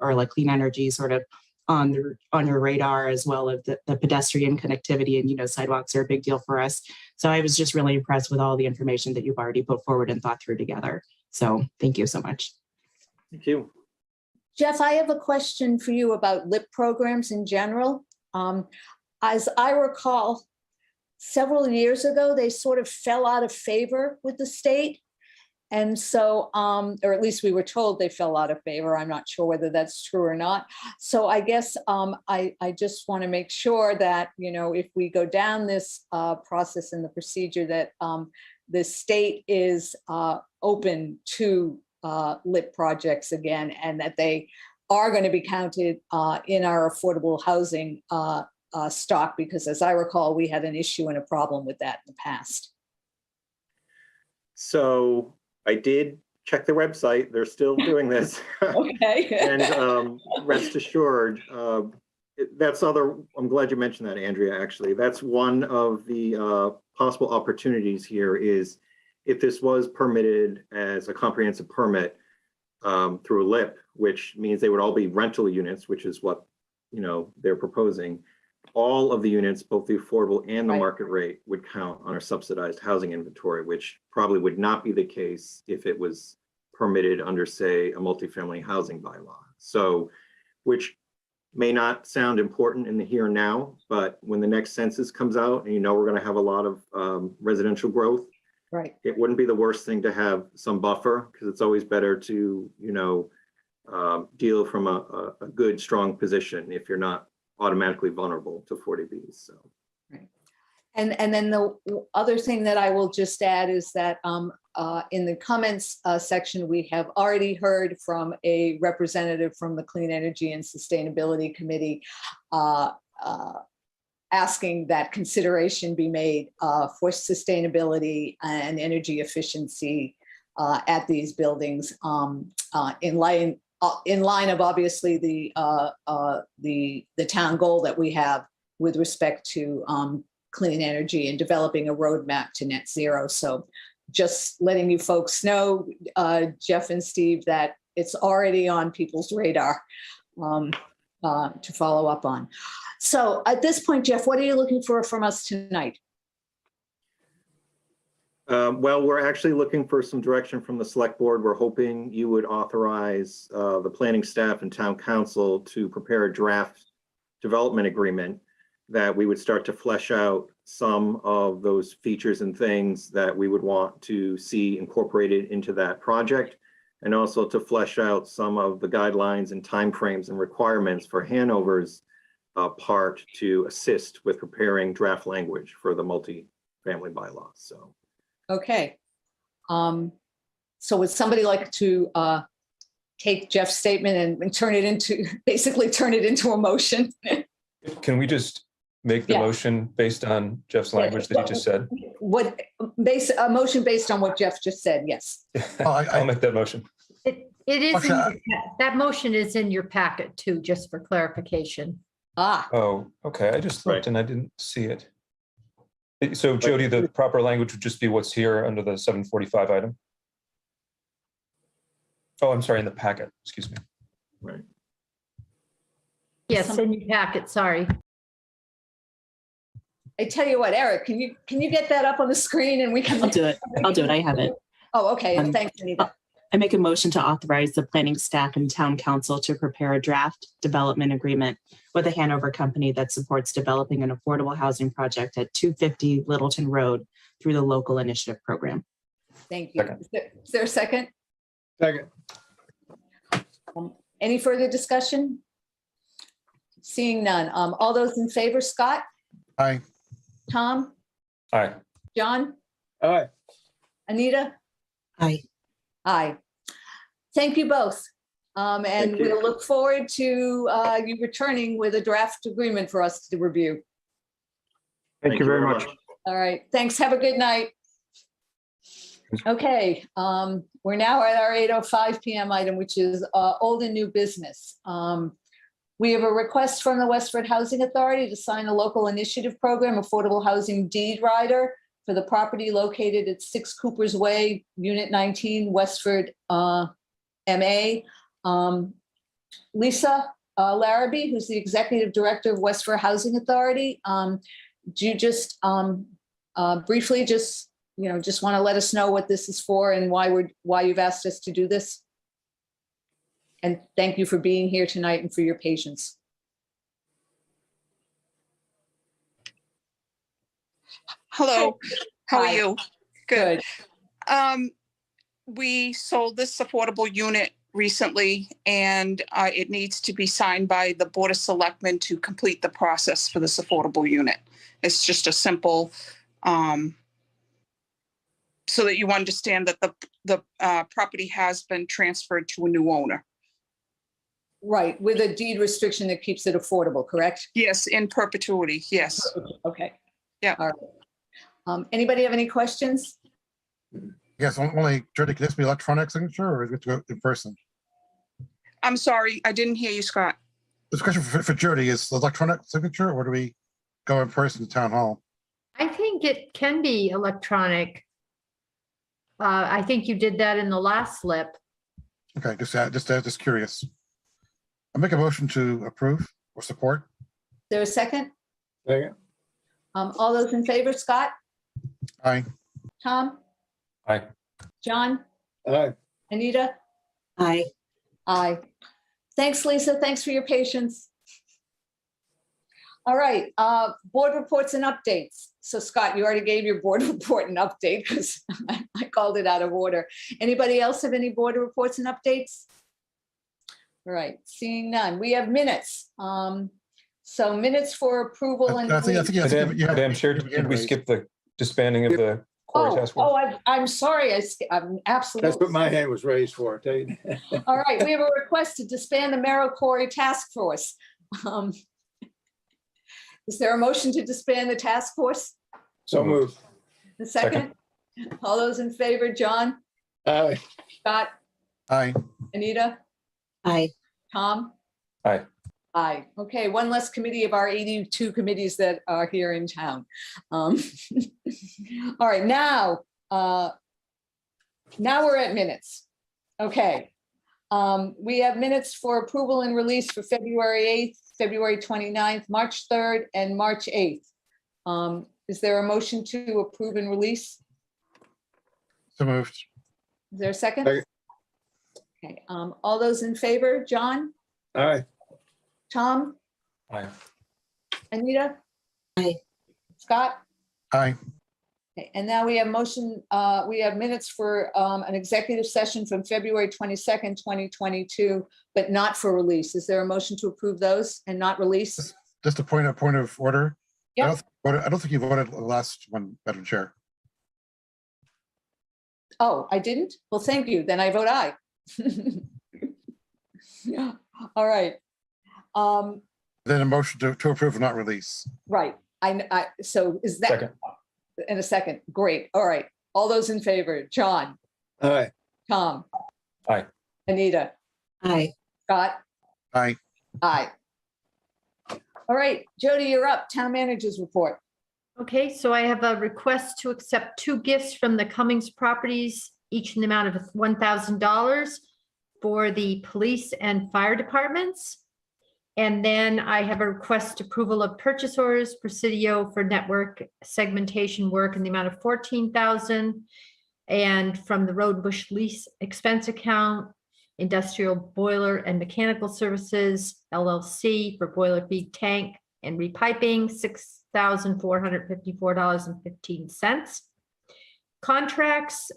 or like clean energy sort of on your radar, as well as the pedestrian connectivity, and sidewalks are a big deal for us. So I was just really impressed with all the information that you've already put forward and thought through together. So thank you so much. Thank you. Jeff, I have a question for you about LIP programs in general. As I recall, several years ago, they sort of fell out of favor with the state. And so, or at least we were told they fell out of favor. I'm not sure whether that's true or not. So I guess I just want to make sure that, if we go down this process and the procedure, that the state is open to LIP projects again, and that they are going to be counted in our affordable housing stock, because as I recall, we had an issue and a problem with that in the past. So I did check the website. They're still doing this. Okay. And rest assured, I'm glad you mentioned that, Andrea, actually. That's one of the possible opportunities here is if this was permitted as a comprehensive permit through a LIP, which means they would all be rental units, which is what they're proposing. All of the units, both the affordable and the market rate, would count on our subsidized housing inventory, which probably would not be the case if it was permitted under, say, a multifamily housing bylaw. So, which may not sound important in the here and now, but when the next census comes out and we're going to have a lot of residential growth, right? It wouldn't be the worst thing to have some buffer, because it's always better to deal from a good, strong position if you're not automatically vulnerable to 40Bs. So. Right. And then the other thing that I will just add is that in the comments section, we have already heard from a representative from the Clean Energy and Sustainability Committee asking that consideration be made for sustainability and energy efficiency at these buildings in line of obviously the town goal that we have with respect to clean energy and developing a roadmap to net zero. So just letting you folks know, Jeff and Steve, that it's already on people's radar to follow up on. So at this point, Jeff, what are you looking for from us tonight? Well, we're actually looking for some direction from the select board. We're hoping you would authorize the planning staff and town council to prepare a draft development agreement that we would start to flesh out some of those features and things that we would want to see incorporated into that project, and also to flesh out some of the guidelines and timeframes and requirements for Hanover's part to assist with preparing draft language for the multi-family bylaw. So. Okay. So would somebody like to take Jeff's statement and turn it into, basically turn it into a motion? Can we just make the motion based on Jeff's language that he just said? A motion based on what Jeff just said, yes. I'll make that motion. It is, that motion is in your packet too, just for clarification. Oh, okay. I just looked and I didn't see it. So Jody, the proper language would just be what's here under the 745 item. Oh, I'm sorry, in the packet, excuse me. Right. Yes, in your packet, sorry. I tell you what, Eric, can you get that up on the screen and we can— I'll do it. I have it. Oh, okay, thanks, Anita. I make a motion to authorize the planning staff and town council to prepare a draft development agreement with a Hanover company that supports developing an affordable housing project at 250 Littleton Road through the local initiative program. Thank you. Is there a second? Second. Any further discussion? Seeing none. All those in favor, Scott? Aye. Tom? Aye. John? Aye. Anita? Aye. Aye. Thank you both. And we'll look forward to you returning with a draft agreement for us to review. Thank you very much. All right. Thanks. Have a good night. Okay. We're now at our 8:05 p.m. item, which is old and new business. We have a request from the Westford Housing Authority to sign a local initiative program, Affordable Housing Deed Rider, for the property located at 6 Cooper's Way, Unit 19, Westford, MA. Lisa Larrabee, who's the Executive Director of Westford Housing Authority. Do you just briefly just want to let us know what this is for and why you've asked us to do this? And thank you for being here tonight and for your patience. Hello, how are you? Good. We sold this affordable unit recently, and it needs to be signed by the Board of Selectmen to complete the process for this affordable unit. It's just a simple, so that you understand that the property has been transferred to a new owner. Right, with a deed restriction that keeps it affordable, correct? Yes, in perpetuity, yes. Okay. Yeah. All right. Anybody have any questions? Yes, only, Jody, can this be electronic signature or is it to go in person? I'm sorry, I didn't hear you, Scott. This question for Jody is electronic signature or do we go in person to town hall? I think it can be electronic. I think you did that in the last slip. Okay, just curious. I make a motion to approve or support. Is there a second? Second. All those in favor, Scott, Aye. Tom, Aye. John, Aye. Anita? Aye. Aye. Thanks, Lisa. Thanks for your patience. All right, board reports and updates. So Scott, you already gave your board report and update because I called it out of order. Anybody else have any board reports and updates? All right, seeing none. We have minutes. So minutes for approval and. I think you have to give- you have to Madam Chair, give did we hand skip the disbanding of the Quarry Task Force? I'm sorry. I'm absolutely. That's what my hand was raised for, I tell you. All right, we have a request to disband the Merrill Quarry Task Force. Is there a motion to disband the task force? So moved. The second? All those in favor, John, Aye. Scott, Aye. Anita, Aye. Tom? Aye. Aye. Okay, one less committee of our 82 committees that are here in town. All right, now we're at minutes. Okay. We have minutes for approval and release for February 8th, February 29th, March 3rd, and March 8th. Is there a motion to approve and release? So moved. Is there a second? Second. Okay, all those in favor, John, Aye. Tom, Aye. Anita? Aye. Scott? Aye. Okay, and now we have we have minutes for an executive session from February 22nd, 2022, but not for release. Is there a motion to approve those and not release? Just a point of order. Yep. I don't think you voted the last one, Madam Chair. Oh, I didn't? Well, thank you. Then I vote aye. All right. Then a motion to approve and not release. Right. So is that Second. in a second? Great. All right. All those in favor, John, Aye. Tom, Aye. Anita, Aye. Scott, Aye. aye. All right, Jody, you're up. Town managers report. Okay, so I have a request to accept 2 gifts from the Cummings Properties, each in the amount of $1,000 for the police and fire departments. And then I have a request approval of purchase orders, Presidio for network segmentation work in the amount of $14,000. And from the Road Bush lease expense account, Industrial Boiler and Mechanical Services, LLC for boiler feed tank and repiping, $6,454.15. Contracts,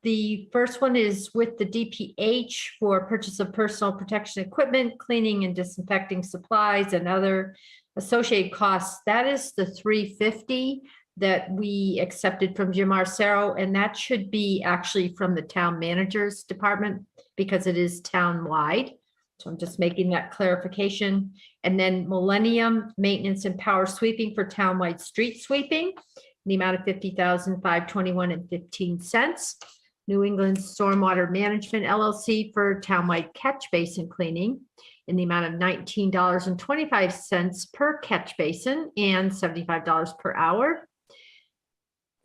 the first one is with the DPH for purchase of personal protection equipment, cleaning and disinfecting supplies and other associated costs. That is the $350 that we accepted from Jim Arcero, and that should be actually from the town manager's department because it is town-wide. So I'm just making that clarification. And then Millennium Maintenance and Power Sweeping for townwide street sweeping, in the amount of $50,521.15. New England Stormwater Management LLC for townwide catch basin cleaning in the amount of $19.25 per catch basin and $75 per hour.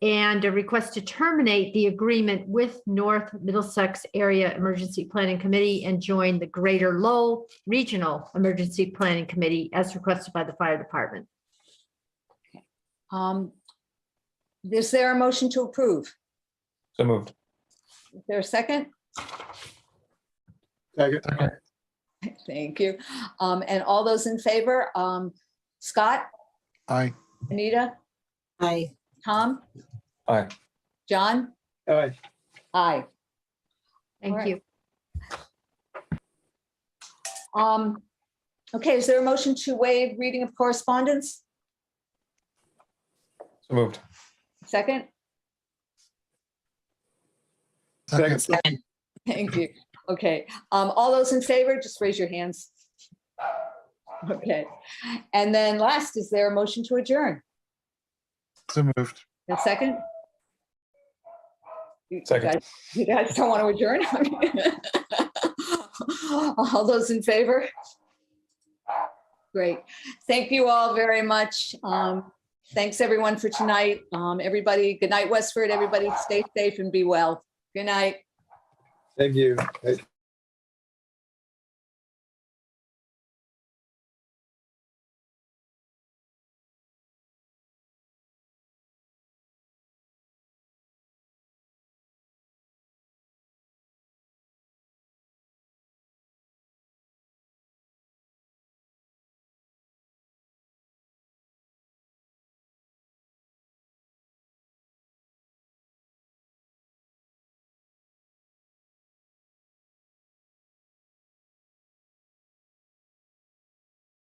And a request to terminate the agreement with North Middlesex Area Emergency Planning Committee and join the Greater Lowell Regional Emergency Planning Committee as requested by the fire department. Is there a motion to approve? So moved. Is there a second? Second. Thank you. And all those in favor, Scott, Aye. Anita, Aye. Tom, Aye. John, Aye. aye. Thank All right. you. Okay, is there a motion to waive reading of correspondence? So moved. Second? Second. Thank you. Okay, all those in favor, just raise your hands. Okay. And then last, is there a motion to adjourn? So moved. A second? Second. You guys don't want to adjourn? All those in favor? Great. Thank you all very much. Thanks everyone for tonight. Everybody, good night, Westford. Everybody stay safe and be well. Good night. Thank you.